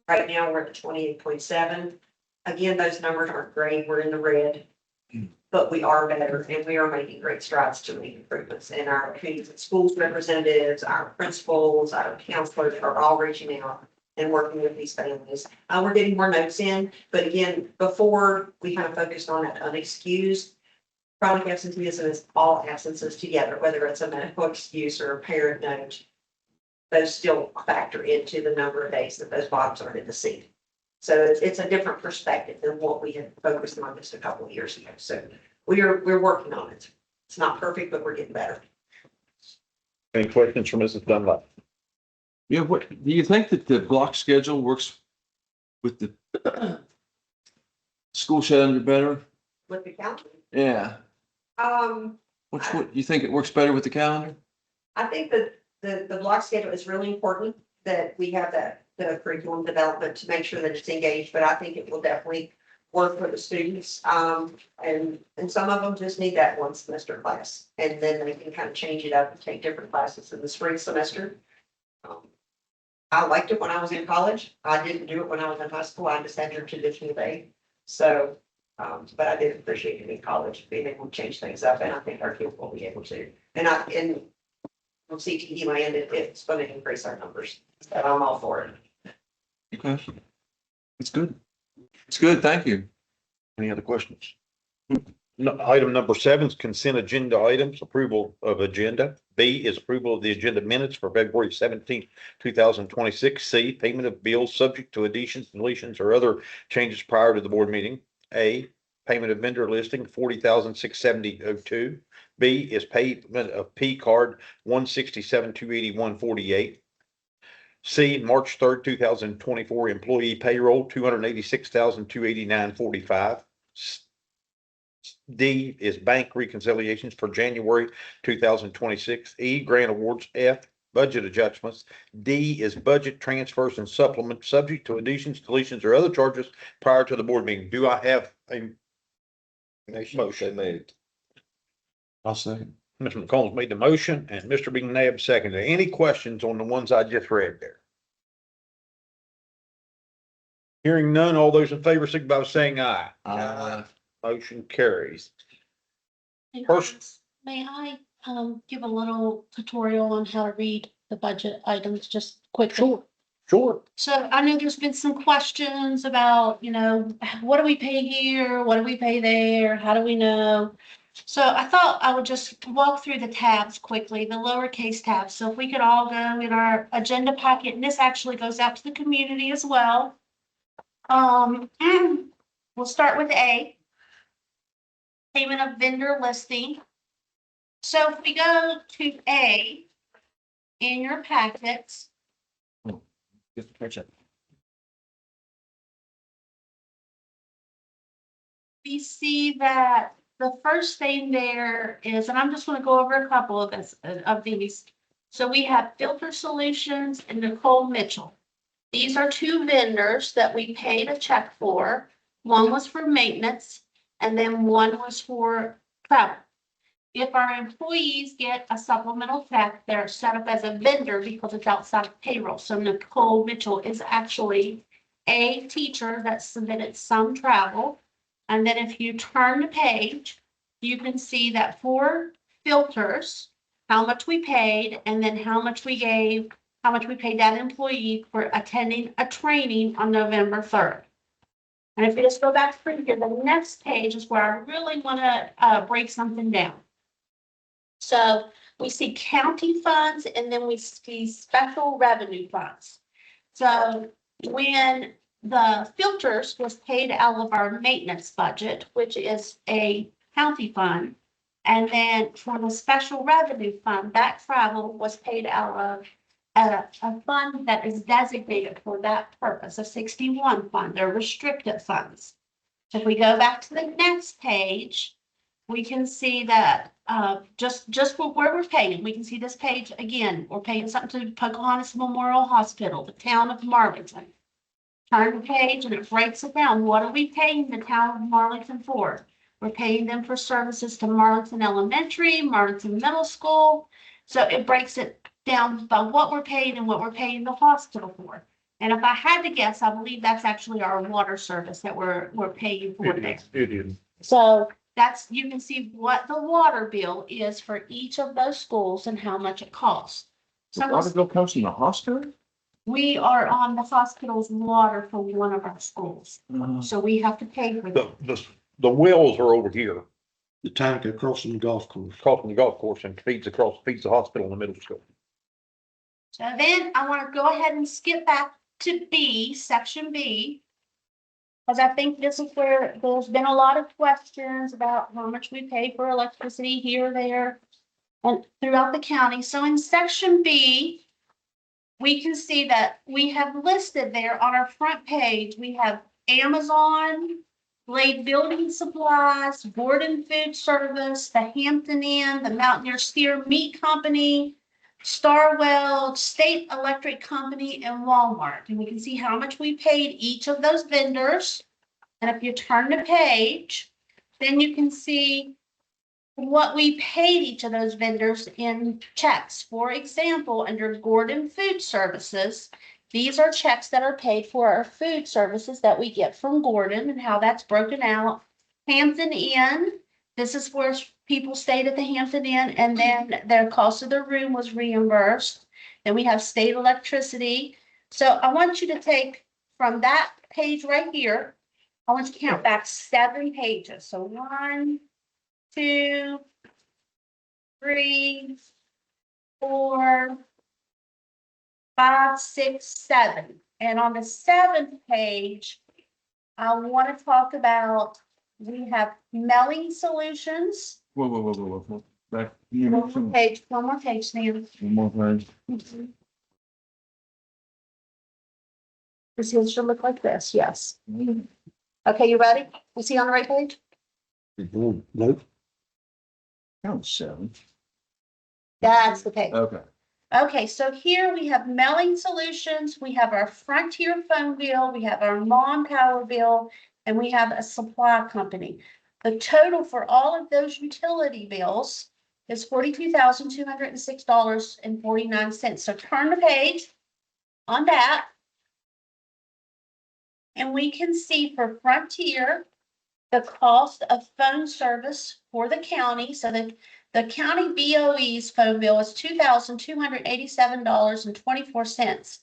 I: Right now we're at 28.7. Again, those numbers aren't great. We're in the red, but we are better and we are making great strides to make improvements. And our community schools representatives, our principals, our counselors are all reaching out and working with these families. We're getting more notes in, but again, before we kind of focused on that unexcused, chronic absenteeism is all absences together, whether it's a medical excuse or a parent note. Those still factor into the number of days that those bottoms are in the seat. So it's a different perspective than what we had focused on just a couple of years ago. So we're working on it. It's not perfect, but we're getting better.
A: Any questions for Mrs. Dunlap?
C: Yeah, what, do you think that the block schedule works with the school calendar better?
I: With the calendar,
C: Yeah. What, you think it works better with the calendar?
I: I think that the block schedule is really important, that we have the curriculum development to make sure that it's engaged, but I think it will definitely work for the students. And some of them just need that one semester class, and then they can kind of change it up and take different classes in the spring semester. I liked it when I was in college. I didn't do it when I was in high school. I just had your traditional day. So, but I did appreciate it in college, being able to change things up, and I think our kids will be able to. And from CTE land, it's going to increase our numbers. So I'm all for it.
C: Okay. It's good. It's good. Thank you.
A: Any other questions? No, item number 7 is consent agenda items, approval of agenda. B is approval of the agenda minutes for February 17th, 2026. C, payment of bills subject to additions, deletions, or other changes prior to the board meeting. A, payment of vendor listing $40,670.02. B is payment of P card $167,281.48. C, March 3rd, 2024 employee payroll $286,289.45. D is bank reconciliations for January 2026. E, grant awards. F, budget adjustments. D is budget transfers and supplements subject to additions, deletions, or other charges prior to the board meeting. Do I have a motion?
D: Moved.
C: I'll say.
A: Mr. McCollum made the motion and Mr. McNabb seconded. Any questions on the ones I just read there? Hearing none, all those in favor signify by saying aye. Motion carries.
G: Hey,
A: First-
G: guys, may I give a little tutorial on how to read the budget items just quickly?
A: Sure.
G: So I know there's been some questions about, what do we pay here? What do we pay there? How do we know? So I thought I would just walk through the tabs quickly, the lowercase tabs. So if we could all go in our agenda packet, and this actually goes out to the community as well. We'll start with A. Payment of vendor listing. So if we go to A in your packets, we see that the first thing there is, and I'm just going to go over a couple of these. So we have Filter Solutions and Nicole Mitchell. These are two vendors that we paid a check for. One was for maintenance and then one was for travel. If our employees get a supplemental check, they're set up as a vendor because it's outside of payroll. So Nicole Mitchell is actually a teacher that submitted some travel. And then if you turn the page, you can see that for filters, how much we paid, and then how much we gave, how much we paid that employee for attending a training on November 3rd. And if you just go back through here, the next page is where I really want to break something down. So we see county funds and then we see special revenue funds. So when the filters was paid out of our maintenance budget, which is a county fund, and then for the special revenue fund, that travel was paid out of a fund that is designated for that purpose, a 61 fund. They're restricted funds. So if we go back to the next page, we can see that just for where we're paying, we can see this page again. We're paying something to Pocahontas Memorial Hospital, the town of Marlington. Turn the page and it breaks it down. What are we paying the town of Marlington for? We're paying them for services to Marlington Elementary, Marlington Middle School. So it breaks it down by what we're paying and what we're paying the hospital for. And if I had to guess, I believe that's actually our water service that we're paying for there.
A: It is.
G: So that's, you can see what the water bill is for each of those schools and how much it costs.
C: The water bill comes from the hospital?
G: We are on the hospital's water for one of our schools, so we have to pay for that.
J: The wells are over here,
E: The tank across from the golf course.
J: crossing the golf course and feeds the hospital in the middle school.
G: So then I want to go ahead and skip back to B, section B. Because I think this is where there's been a lot of questions about how much we pay for electricity here, there, and throughout the county. So in section B, we can see that we have listed there on our front page, we have Amazon, Glade Building Supplies, Gordon Food Service, the Hampton Inn, the Mountaineer Steer Meat Company, Starwell, State Electric Company, and Walmart. And we can see how much we paid each of those vendors. And if you turn the page, then you can see what we paid each of those vendors in checks. For example, under Gordon Food Services, these are checks that are paid for our food services that we get from Gordon and how that's broken out. Hampton Inn, this is where people stayed at the Hampton Inn and then their cost of their room was reimbursed. Then we have state electricity. So I want you to take from that page right here, I want you to count back 7 pages. So 1, 2, 3, 4, 5, 6, 7. And on the 7th page, I want to talk about, we have Melling Solutions.
C: Whoa. Back.
G: One more page, Sam.
C: One more page.
G: This here should look like this, yes. Okay, you ready? You see on the right page?
E: Nope.
C: Count 7.
G: That's the page.
C: Okay.
G: Okay, so here we have Melling Solutions, we have our Frontier phone bill, we have our Mon power bill, and we have a supply company. The total for all of those utility bills is $42,206.49. So turn the page on that. And we can see for Frontier, the cost of phone service for the county. So that the county BOE's phone bill is $2,287.24.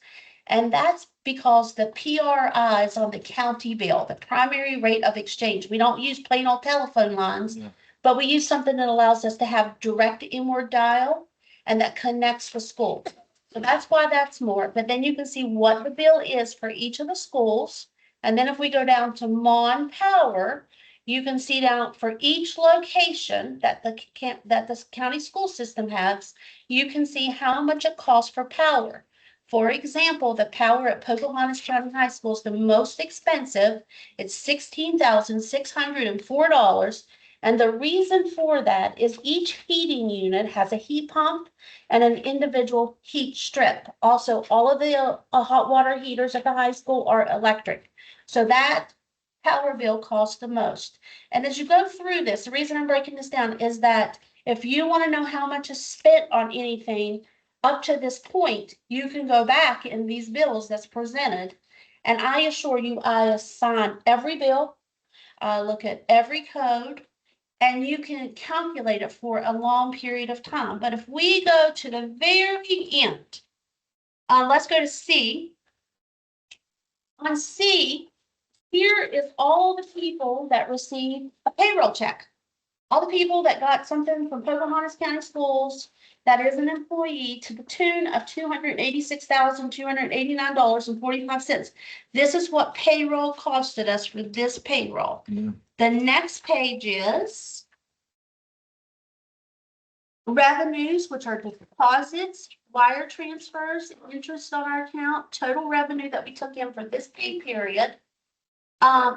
G: And that's because the PRI is on the county bill, the primary rate of exchange. We don't use plain old telephone lines, but we use something that allows us to have direct inward dial and that connects the schools. So that's why that's more. But then you can see what the bill is for each of the schools. And then if we go down to Mon Power, you can see down for each location that the county school system has, you can see how much it costs for power. For example, the power at Pocahontas County High School is the most expensive. It's $16,604. And the reason for that is each heating unit has a heat pump and an individual heat strip. Also, all of the hot water heaters at the high school are electric. So that power bill costs the most. And as you go through this, the reason I'm breaking this down is that if you want to know how much is spent on anything up to this point, you can go back in these bills that's presented. And I assure you, I assign every bill, I look at every code, and you can calculate it for a long period of time. But if we go to the very end, let's go to C. On C, here is all the people that received a payroll check. All the people that got something from Pocahontas County Schools that is an employee to the tune of $286,289.45. This is what payroll costed us for this payroll.
C: Yeah.
G: The next page is revenues, which are deposits, wire transfers, interest on our account, total revenue that we took in for this pay period.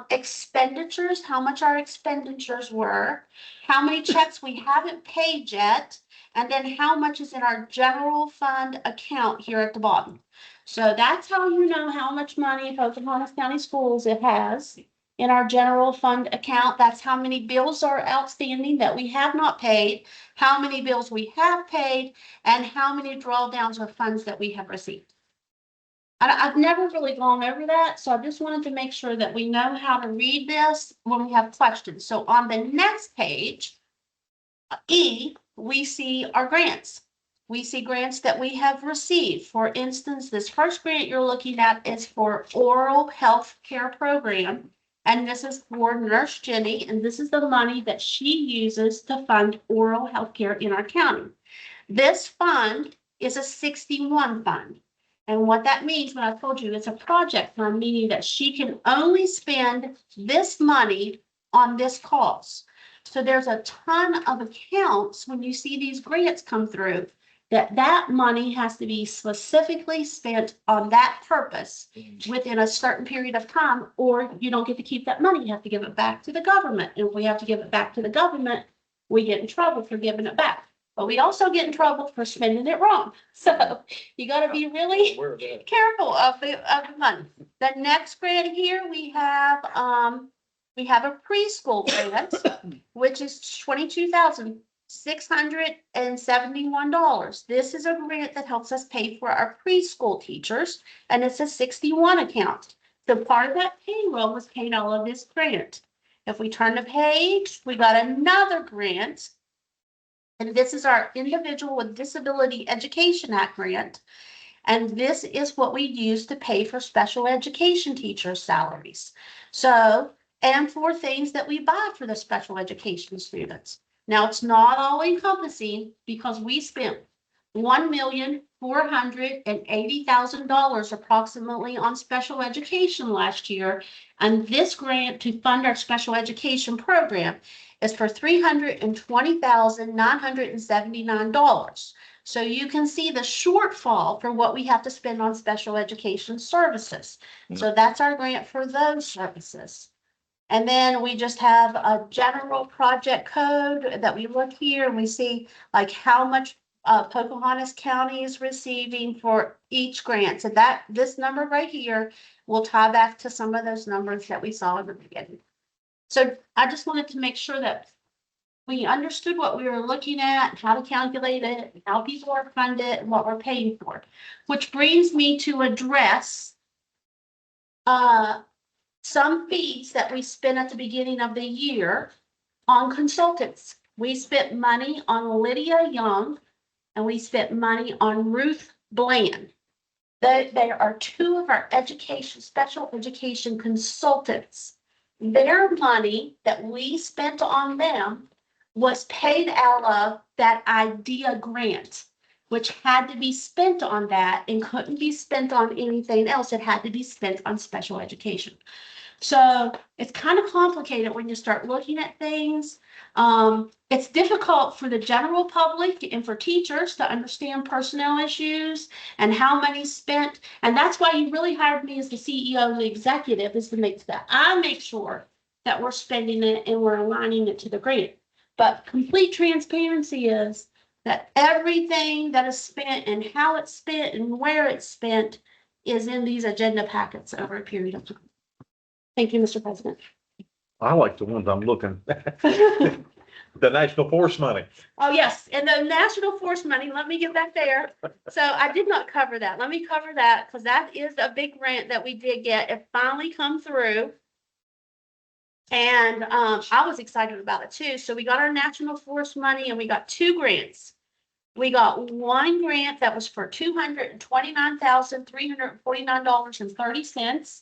G: Expenditures, how much our expenditures were, how many checks we haven't paid yet, and then how much is in our general fund account here at the bottom. So that's how you know how much money Pocahontas County Schools it has in our general fund account. That's how many bills are outstanding that we have not paid, how many bills we have paid, and how many drawdowns of funds that we have received. I've never really gone over that, so I just wanted to make sure that we know how to read this when we have questions. So on the next page, E, we see our grants. We see grants that we have received. For instance, this first grant you're looking at is for oral health care program. And this is for Nurse Jenny, and this is the money that she uses to fund oral health care in our county. This fund is a 61 fund. And what that means, when I told you it's a project fund, meaning that she can only spend this money on this cause. So there's a ton of accounts when you see these grants come through that money has to be specifically spent on that purpose within a certain period of time, or you don't get to keep that money. You have to give it back to the government. And if we have to give it back to the government, we get in trouble for giving it back. But we also get in trouble for spending it wrong. So you got to be really careful of the money. The next grant here, we have a preschool grant, which is $22,671. This is a grant that helps us pay for our preschool teachers, and it's a 61 account. So part of that payroll was paid all of this grant. If we turn the page, we got another grant. And this is our Individual with Disability Education Act grant. And this is what we use to pay for special education teachers' salaries. So, and for things that we buy for the special education students. Now, it's not all encompassing because we spent $1,480,000 approximately on special education last year. And this grant to fund our special education program is for $320,979. So you can see the shortfall for what we have to spend on special education services. So that's our grant for those services. And then we just have a general project code that we look here and we see like how much Pocahontas County is receiving for each grant. So that this number right here will tie back to some of those numbers that we saw in the beginning. So I just wanted to make sure that we understood what we were looking at, how to calculate it, how people are funded, and what we're paying for. Which brings me to address some fees that we spent at the beginning of the year on consultants. We spent money on Lydia Young and we spent money on Ruth Bland. They are two of our special education consultants. Their money that we spent on them was paid out of that IDEA grant, which had to be spent on that and couldn't be spent on anything else. It had to be spent on special education. So it's kind of complicated when you start looking at things. It's difficult for the general public and for teachers to understand personnel issues and how money spent. And that's why you really hired me as the CEO, the executive, is to make that I make sure that we're spending it and we're aligning it to the grant. But complete transparency is that everything that is spent and how it's spent and where it's spent is in these agenda packets over a period of time. Thank you, Mr. President.
J: I like the ones I'm looking, the National Forest money.
G: Oh, yes, and the National Forest money, let me get back there. So I did not cover that. Let me cover that because that is a big grant that we did get. It finally come through. And I was excited about it too. So we got our National Forest money and we got two grants. We got one grant that was for $229,349.30.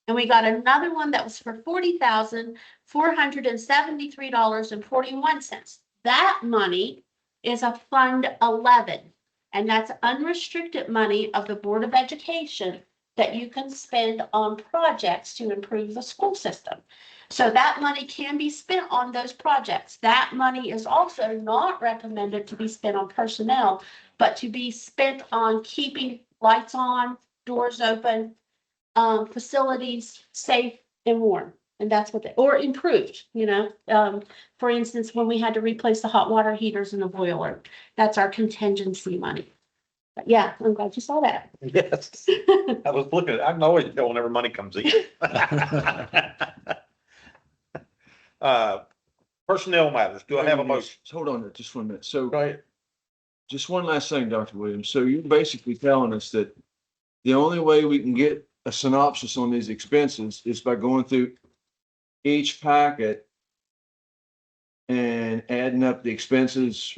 G: And we got another one that was for $40,473.41. That money is a Fund 11, and that's unrestricted money of the Board of Education that you can spend on projects to improve the school system. So that money can be spent on those projects. That money is also not recommended to be spent on personnel, but to be spent on keeping lights on, doors open, facilities safe and warm. And that's what they, or improved, for instance, when we had to replace the hot water heaters in the boiler, that's our contingency money. But yeah, I'm glad you saw that.
J: Yes, I was looking at, I can always tell whenever money comes in. Personnel matters, do I have a motion?
C: Hold on just 1 minute. So
J: Go ahead.
C: just one last thing, Dr. Williams. So you're basically telling us that the only way we can get a synopsis on these expenses is by going through each packet and adding up the expenses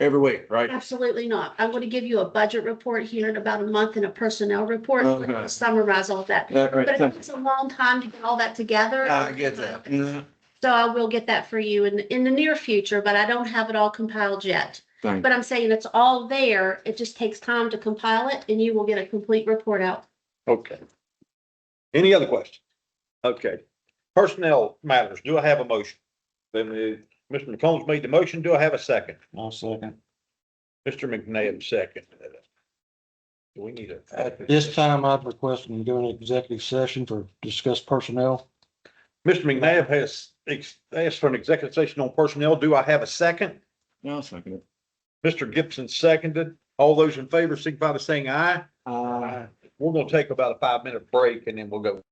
C: every week, right?
G: Absolutely not. I'm going to give you a budget report here in about a month and a personnel report.
C: Okay.
G: Summarize all that.
C: Right,
G: But it
C: thank-
G: takes a long time to get all that together.
C: I get that. Mhm.
G: So I will get that for you in the near future, but I don't have it all compiled yet.
C: Thank
G: But I'm saying it's all there. It just takes time to compile it and you will get a complete report out.
J: Okay. Any other questions? Okay. Personnel matters, do I have a motion? Then Mr. McCombs made the motion, do I have a second?
E: I'll second.
J: Mr. McNabb second. Do we need a?
E: At this time, I'd request we do an executive session to discuss personnel.
J: Mr. McNabb has asked for an executive session on personnel. Do I have a second?
C: No, I'll second it.
J: Mr. Gibson seconded. All those in favor signify by saying aye. We're gonna take about a 5-minute break and then we'll go.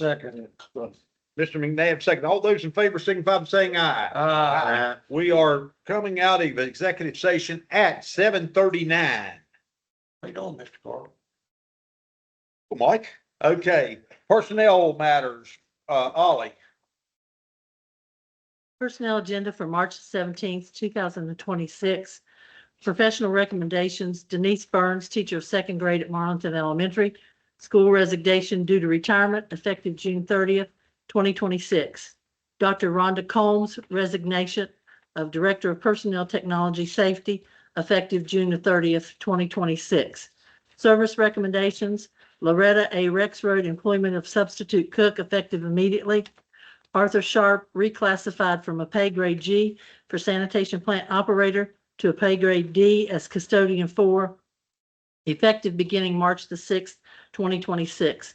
E: second.
J: Mr. McNabb, second. All those in favor signify by saying aye. We are coming out of executive session at 7:39.
E: How you doing, Mr. Carter?
J: Mike? Okay, personnel matters, Ollie.
K: Personnel agenda for March 17th, 2026. Professional recommendations, Denise Burns, teacher of second grade at Marlington Elementary. School resignation due to retirement effective June 30th, 2026. Dr. Rhonda Combs, resignation of Director of Personnel Technology Safety effective June the 30th, 2026. Service recommendations, Loretta A. Rexroad, employment of substitute cook effective immediately. Arthur Sharp, reclassified from a pay grade G for sanitation plant operator to a pay grade D as custodian 4, effective beginning March the 6th, 2026.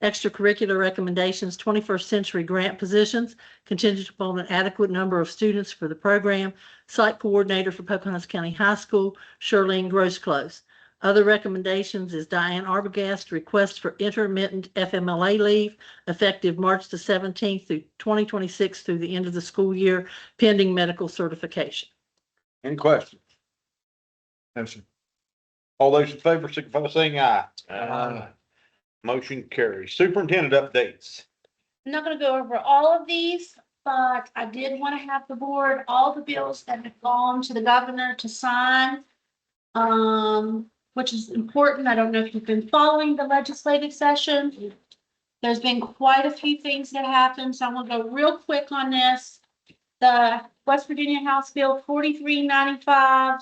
K: Extracurricular recommendations, 21st century grant positions, contingent upon an adequate number of students for the program. Site coordinator for Pocahontas County High School, Shirlene Grosclose. Other recommendations is Diane Arbogast, request for intermittent FMLA leave effective March the 17th through 2026 through the end of the school year, pending medical certification.
J: Any questions?
C: No, sir.
J: All those in favor signify by saying aye. Motion carries. Superintendent updates.
G: I'm not gonna go over all of these, but I did want to have the board, all the bills that have gone to the governor to sign. Which is important. I don't know if you've been following the legislative session. There's been quite a few things that happened, so I'm gonna go real quick on this. The West Virginia House Bill 4395.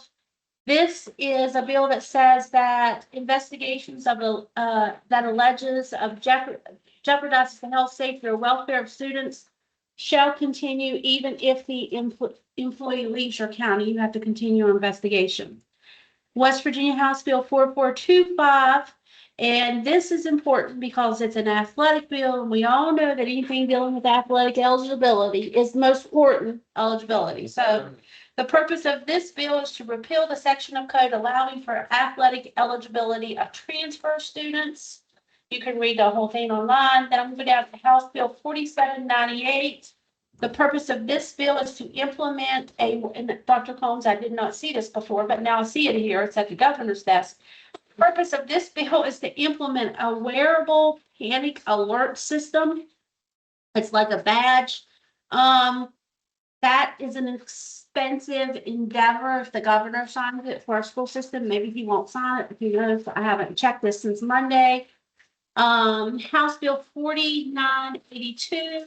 G: This is a bill that says that investigations of that alleges of jeopardizes the health, safety, or welfare of students shall continue even if the employee leaves your county. You have to continue your investigation. West Virginia House Bill 4425, and this is important because it's an athletic bill, and we all know that anything dealing with athletic eligibility is the most important eligibility. So the purpose of this bill is to repeal the section of code allowing for athletic eligibility of transfer students. You can read the whole thing online. Then I'm going to go down to House Bill 4798. The purpose of this bill is to implement and Dr. Combs, I did not see this before, but now I see it here. It's at the governor's desk. The purpose of this bill is to implement a wearable panic alert system. It's like a badge. That is an expensive endeavor if the governor signs it for our school system. Maybe he won't sign it. Who knows? I haven't checked this since Monday. House Bill 4982.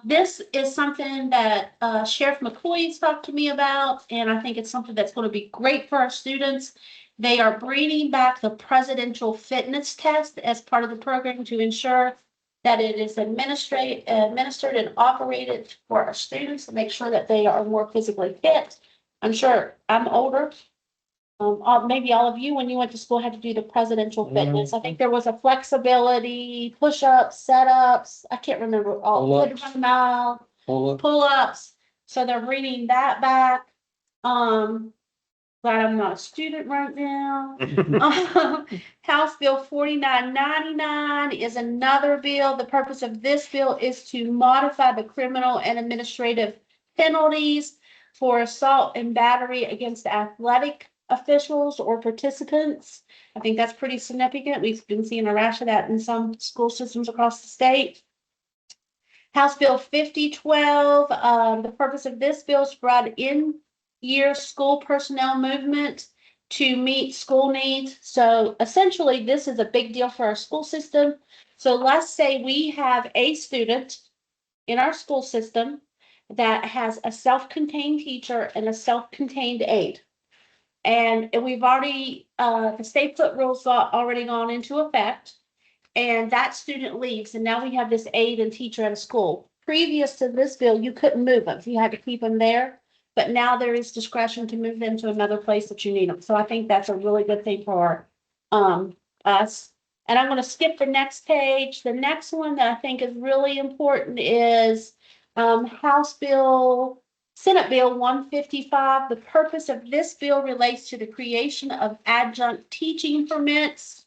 G: This is something that Sheriff McCoy's talked to me about, and I think it's something that's going to be great for our students. They are bringing back the presidential fitness test as part of the program to ensure that it is administered and operated for our students to make sure that they are more physically fit. I'm sure I'm older. Maybe all of you, when you went to school, had to do the presidential fitness. I think there was a flexibility, push-ups, set-ups. I can't remember all.
E: Pull-ups.
G: 100 mile, pull-ups. So they're bringing that back. Glad I'm not a student right now. House Bill 4999 is another bill. The purpose of this bill is to modify the criminal and administrative penalties for assault and battery against athletic officials or participants. I think that's pretty significant. We've been seeing a rash of that in some school systems across the state. House Bill 5012, the purpose of this bill is to provide in-year school personnel movement to meet school needs. So essentially, this is a big deal for our school system. So let's say we have a student in our school system that has a self-contained teacher and a self-contained aide. And we've already, the state foot rules already gone into effect, and that student leaves, and now we have this aide and teacher at a school. Previous to this bill, you couldn't move them. You had to keep them there, but now there is discretion to move them to another place that you need them. So I think that's a really good thing for us. And I'm going to skip the next page. The next one that I think is really important is Senate Bill 155. The purpose of this bill relates to the creation of adjunct teaching permits.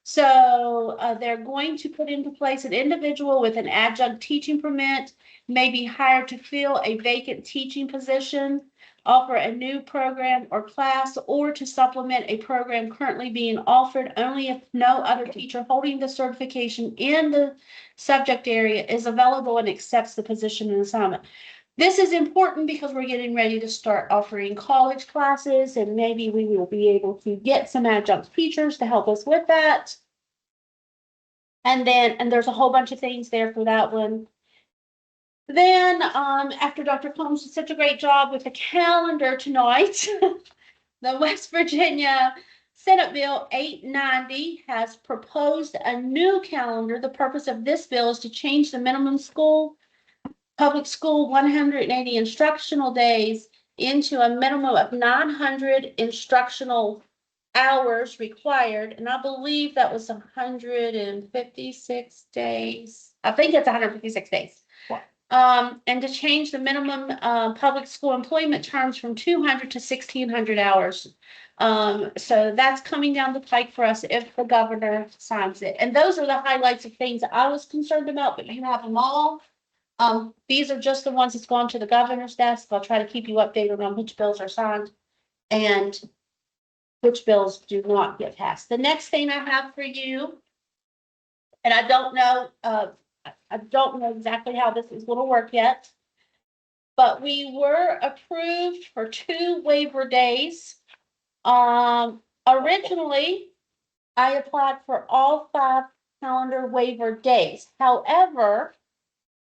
G: So they're going to put into place an individual with an adjunct teaching permit may be hired to fill a vacant teaching position, offer a new program or class, or to supplement a program currently being offered only if no other teacher holding the certification in the subject area is available and accepts the position and assignment. This is important because we're getting ready to start offering college classes, and maybe we will be able to get some adjunct teachers to help us with that. And there's a whole bunch of things there for that one. Then, after Dr. Combs did such a great job with the calendar tonight, the West Virginia Senate Bill 890 has proposed a new calendar. The purpose of this bill is to change the minimum public school 180 instructional days into a minimum of 900 instructional hours required, and I believe that was 156 days. I think it's 156 days. And to change the minimum public school employment terms from 200 to 1,600 hours. So that's coming down the pike for us if the governor signs it. And those are the highlights of things I was concerned about, but you have them all. These are just the ones that's gone to the governor's desk. I'll try to keep you updated on which bills are signed and which bills do not get passed. The next thing I have for you, and I don't know exactly how this is going to work yet, but we were approved for 2 waiver days. Originally, I applied for all 5 calendar waiver days. However,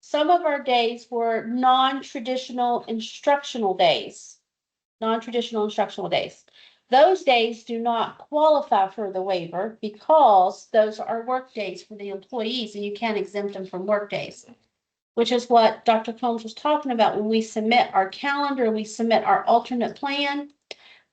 G: some of our days were non-traditional instructional days. Those days do not qualify for the waiver because those are work days for the employees and you can't exempt them from work days, which is what Dr. Combs was talking about when we submit our calendar, we submit our alternate plan.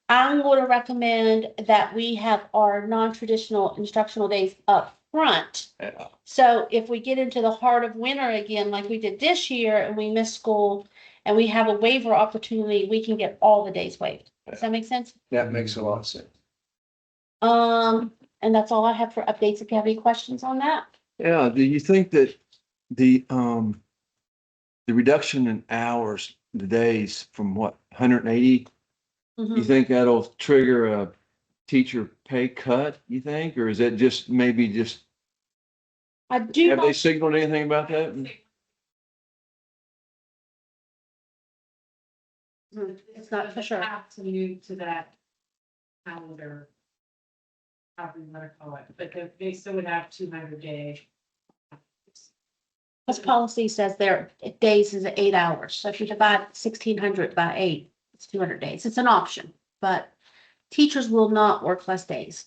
G: I'm going to recommend that we have our non-traditional instructional days up front.
C: Yeah.
G: So if we get into the heart of winter again, like we did this year, and we miss school and we have a waiver opportunity, we can get all the days waived. Does that make sense?
C: That makes a lot of sense.
G: And that's all I have for updates. If you have any questions on that.
C: Yeah, do you think that the reduction in hours, the days from what, 180? You think that'll trigger a teacher pay cut, you think, or is it just maybe just,
G: I do.
C: have they signaled anything about that?
G: It's not for sure.
B: Have to move to that calendar, however you want to call it, but they still would have 200 days.
G: This policy says their days is 8 hours. So if you divide 1,600 by 8, it's 200 days. It's an option, but teachers will not work less days.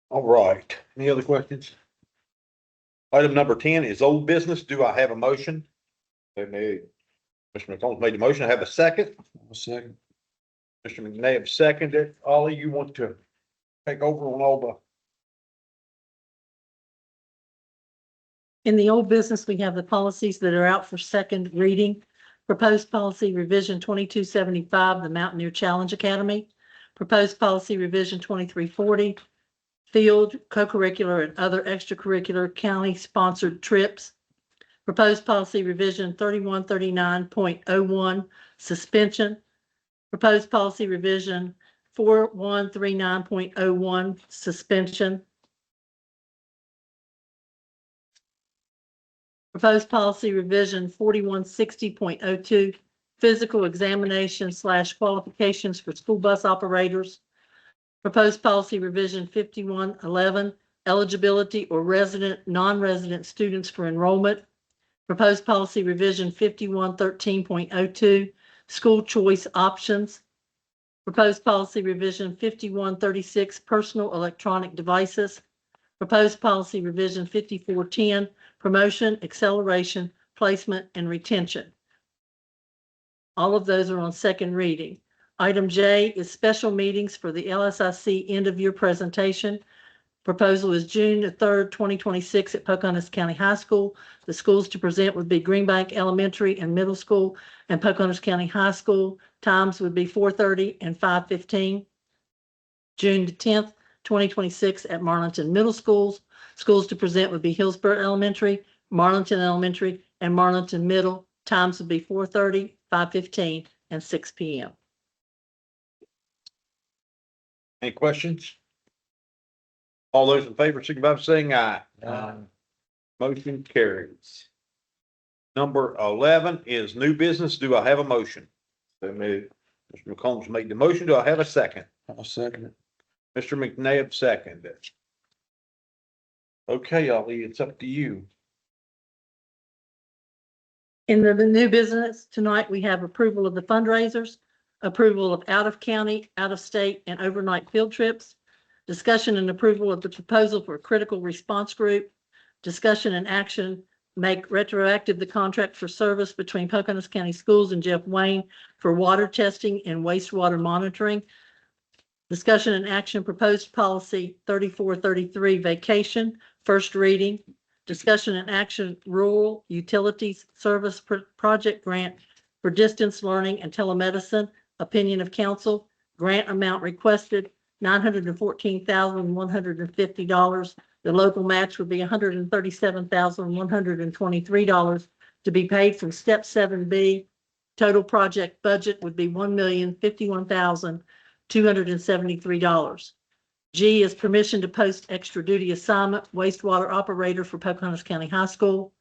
J: All right. Any other questions? Item number 10 is old business. Do I have a motion? Mr. McCombs made the motion. I have a second.
E: Second.
J: Mr. McNabb seconded. Ollie, you want to take over on all the
K: In the old business, we have the policies that are out for second reading. Proposed policy revision 2275, the Mountaineer Challenge Academy. Proposed policy revision 2340, field, co-curricular and other extracurricular county-sponsored trips. Proposed policy revision 3139.01, suspension. Proposed policy revision 4139.01, suspension. Proposed policy revision 4160.02, physical examination / qualifications for school bus operators. Proposed policy revision 5111, eligibility or resident, non-resident students for enrollment. Proposed policy revision 5113.02, school choice options. Proposed policy revision 5136, personal electronic devices. Proposed policy revision 5410, promotion, acceleration, placement, and retention. All of those are on second reading. Item J is special meetings for the LSIC end-of-year presentation. Proposal is June 3rd, 2026 at Pocahontas County High School. The schools to present would be Greenbank Elementary and Middle School and Pocahontas County High School. Times would be 4:30 and 5:15. June the 10th, 2026 at Marlinton Middle Schools. Schools to present would be Hillsborough Elementary, Marlinton Elementary, and Marlinton Middle. Times would be 4:30, 5:15, and 6 p.m.
J: Any questions? All those in favor, signify by saying aye. Motion carries. Number 11 is new business. Do I have a motion?
C: So moved.
J: Mr. McCombs made the motion. Do I have a second?
E: I'll second it.
J: Mr. McNabb seconded. Okay, Ali, it's up to you.
K: In the new business tonight, we have approval of the fundraisers, approval of out-of-county, out-of-state, and overnight field trips, discussion and approval of the proposal for a critical response group, discussion and action, make retroactive the contract for service between Pocahontas County Schools and Jeff Wayne for water testing and wastewater monitoring, discussion and action, proposed policy 3433 vacation, first reading, discussion and action, rural utilities service project grant for distance learning and telemedicine, opinion of council, grant amount requested $914,150. The local match would be $137,123 to be paid from step 7B. Total project budget would be $1,051,273. G is permission to post extra duty assignment, wastewater operator for Pocahontas County High School.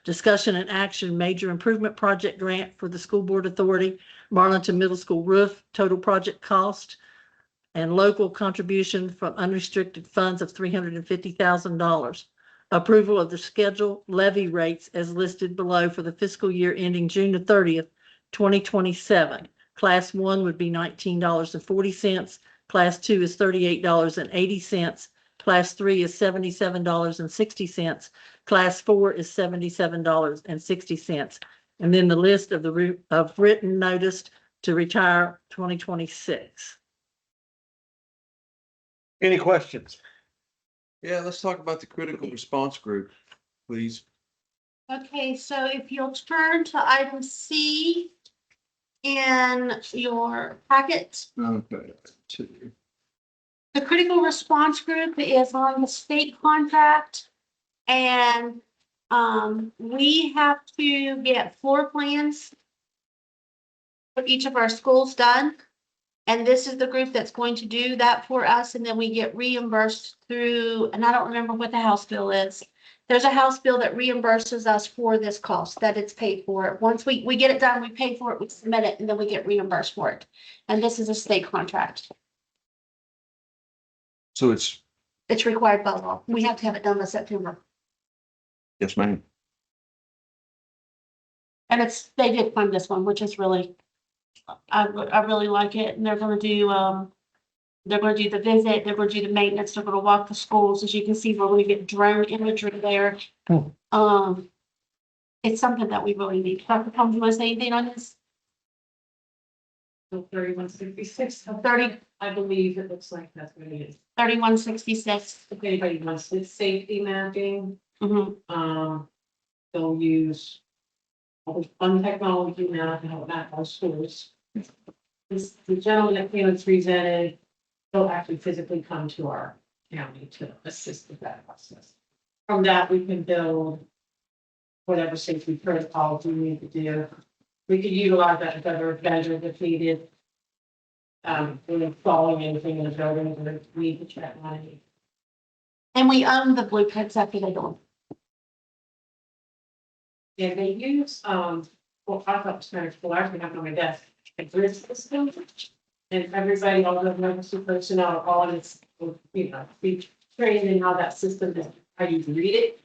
K: Discussion and action, major improvement project grant for the School Board Authority, Marlinton Middle School roof, total project cost, and local contribution from unrestricted funds of $350,000. Approval of the schedule levy rates as listed below for the fiscal year ending June the 30th, 2027. Class 1 would be $19.40. Class 2 is $38.80. Class 3 is $77.60. Class 4 is $77.60. And then the list of written notice to retire 2026.
J: Any questions?
C: Yeah, let's talk about the critical response group, please.
G: Okay, so if you'll turn to item C in your packet,
C: Okay.
G: the critical response group is on the state contract. And we have to get floor plans for each of our schools done. And this is the group that's going to do that for us. And then we get reimbursed through, and I don't remember what the House bill is. There's a House bill that reimburses us for this cost, that it's paid for. Once we get it done, we pay for it, we submit it, and then we get reimbursed for it. And this is a state contract.
C: So it's,
G: It's required by law. We have to have it done by September.
C: yes, ma'am.
G: And they did fund this one, which is really, I really like it. And they're gonna do the visit, they're gonna do the maintenance, they're gonna walk the schools. As you can see, we're gonna get drone imagery there. It's something that we really need. Dr. Combs, you wanna say anything on this?
B: 3166.
G: 30,
B: I believe it looks like that's what it is.
G: 3166.
B: If anybody wants this safety mapping,
G: Mhm.
B: they'll use all the fun technology now to help map our schools. The gentleman that came and presented, he'll actually physically come to our county to assist with that process. From that, we can build whatever safety protocols we need to do. We could utilize that together if vendors if needed. We're installing anything in the building, we need to check money.
G: And we own the blueprints after they go.
B: Yeah, they use, well, I thought it was kind of cool, I actually have it on my desk, a grid system. And everybody, all the emergency personnel, are all in this, be trained in how that system is, how you read it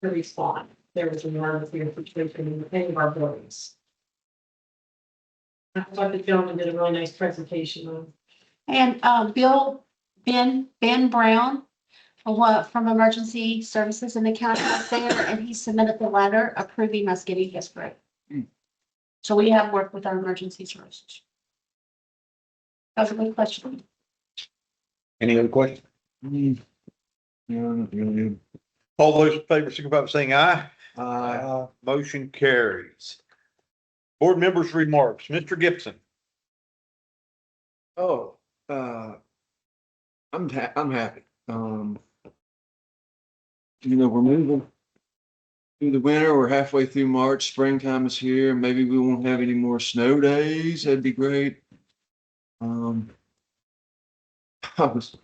B: to respond. There was an emergency situation in any of our buildings. I thought the gentleman did a really nice presentation on.
G: And Ben Brown, from Emergency Services in the county up there, and he submitted the letter approving us getting his grant. So we have worked with our emergency services. That's a good question.
J: Any other questions?
C: Yeah, not really.
J: All those in favor, signify by saying aye.
C: Uh,
J: Motion carries. Board members' remarks. Mr. Gibson.
C: oh, I'm happy. We're moving through the winter. We're halfway through March. Springtime is here. Maybe we won't have any more snow days. That'd be great. I was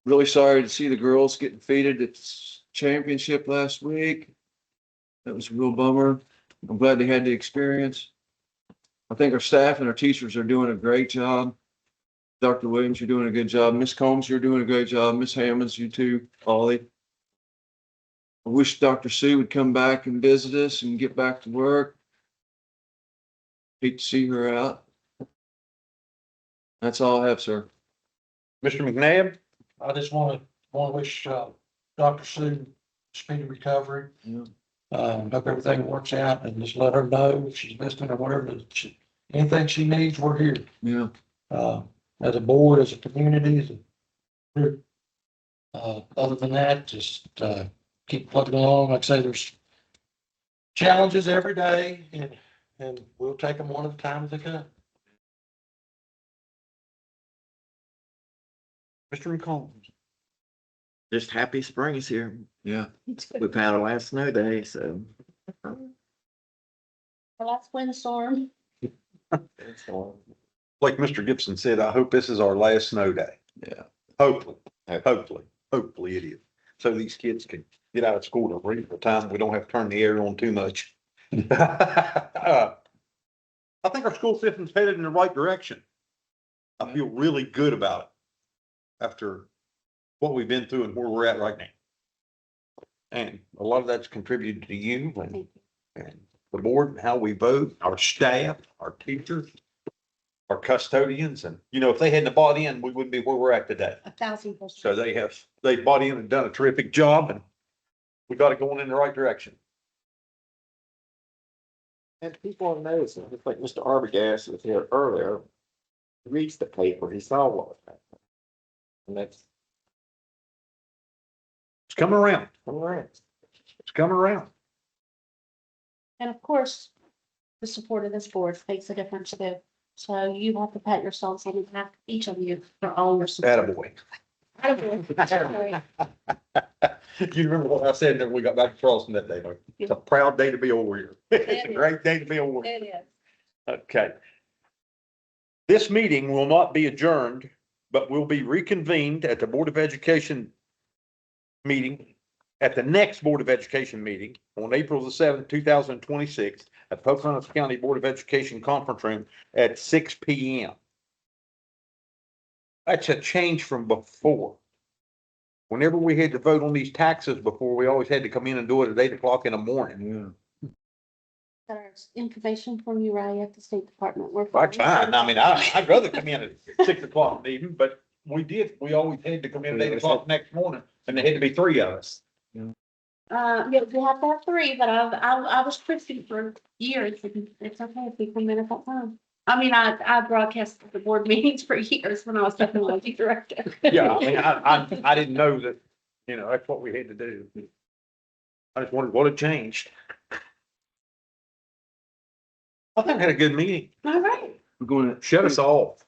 C: really sorry to see the girls get defeated at championship last week. That was a real bummer. I'm glad they had the experience. I think our staff and our teachers are doing a great job. Dr. Williams, you're doing a good job. Miss Combs, you're doing a great job. Miss Hammonds, you too, Ollie. I wish Dr. Sue would come back and visit us and get back to work. Hate to see her out. That's all I have, sir.
J: Mr. McNabb?
E: I just want to wish, Dr. Sue speedy recovery.
C: Yeah.
E: Hope everything works out and just let her know if she's listening or whatever, anything she needs, we're here.
C: Yeah.
E: As a board, as a community, as a group. Other than that, just, keep plugging along. Like I say, there's challenges every day and we'll take them one at a time as they come.
J: Mr. McCombs?
D: Just happy spring is here.
C: Yeah.
D: We've had our last snow day, so.
G: The last windstorm.
J: Like Mr. Gibson said, I hope this is our last snow day.
C: Yeah.
J: Hopefully it is. So these kids can get out of school at a reasonable time. We don't have to turn the air on too much. I think our school system's headed in the right direction. I feel really good about it after what we've been through and where we're at right now. And a lot of that's contributed to you and the board, and how we vote, our staff, our teachers, our custodians, and if they hadn't bought in, we wouldn't be where we're at today.
G: 1,000%.
J: So they bought in and done a terrific job, and we got it going in the right direction.
D: And people are noticing, just like Mr. Arbogast was here earlier, he reads the paper, he saw what was happening. And that's
J: It's coming around.
D: all right.
J: It's coming around.
G: And of course, the support of this board makes a difference too. So you have to pat yourselves on the back, each of you, for all your support.
J: Attaboy.
G: Attaboy.
J: You remember what I said when we got back to Charleston that day? Though? It's a proud day to be a warrior. It's a great day to be a warrior.
G: It is.
J: Okay. This meeting will not be adjourned, but will be reconvened at the Board of Education meeting, at the next Board of Education meeting on April the 7th, 2026 at Pocahontas County Board of Education Conference Room at 6 p.m. That's a change from before. Whenever we had to vote on these taxes before, we always had to come in and do it at 8 o'clock in the morning.
C: Yeah.
G: There's information from you right at the State Department.
J: That's fine. I mean, I'd rather come in at 6 o'clock in the evening, but we always had to come in at 8 o'clock next morning, and there had to be 3 of us.
G: Yeah, we have to have 3, but I was Christian for years. And it's okay if we come in at that time. I mean, I broadcast the board meetings for years when I was technology director.
J: Yeah, I mean, I didn't know that, that's what we had to do. I just wondered what had changed. I think I had a good meeting.
G: All right.
C: We're going to
J: Shut us off.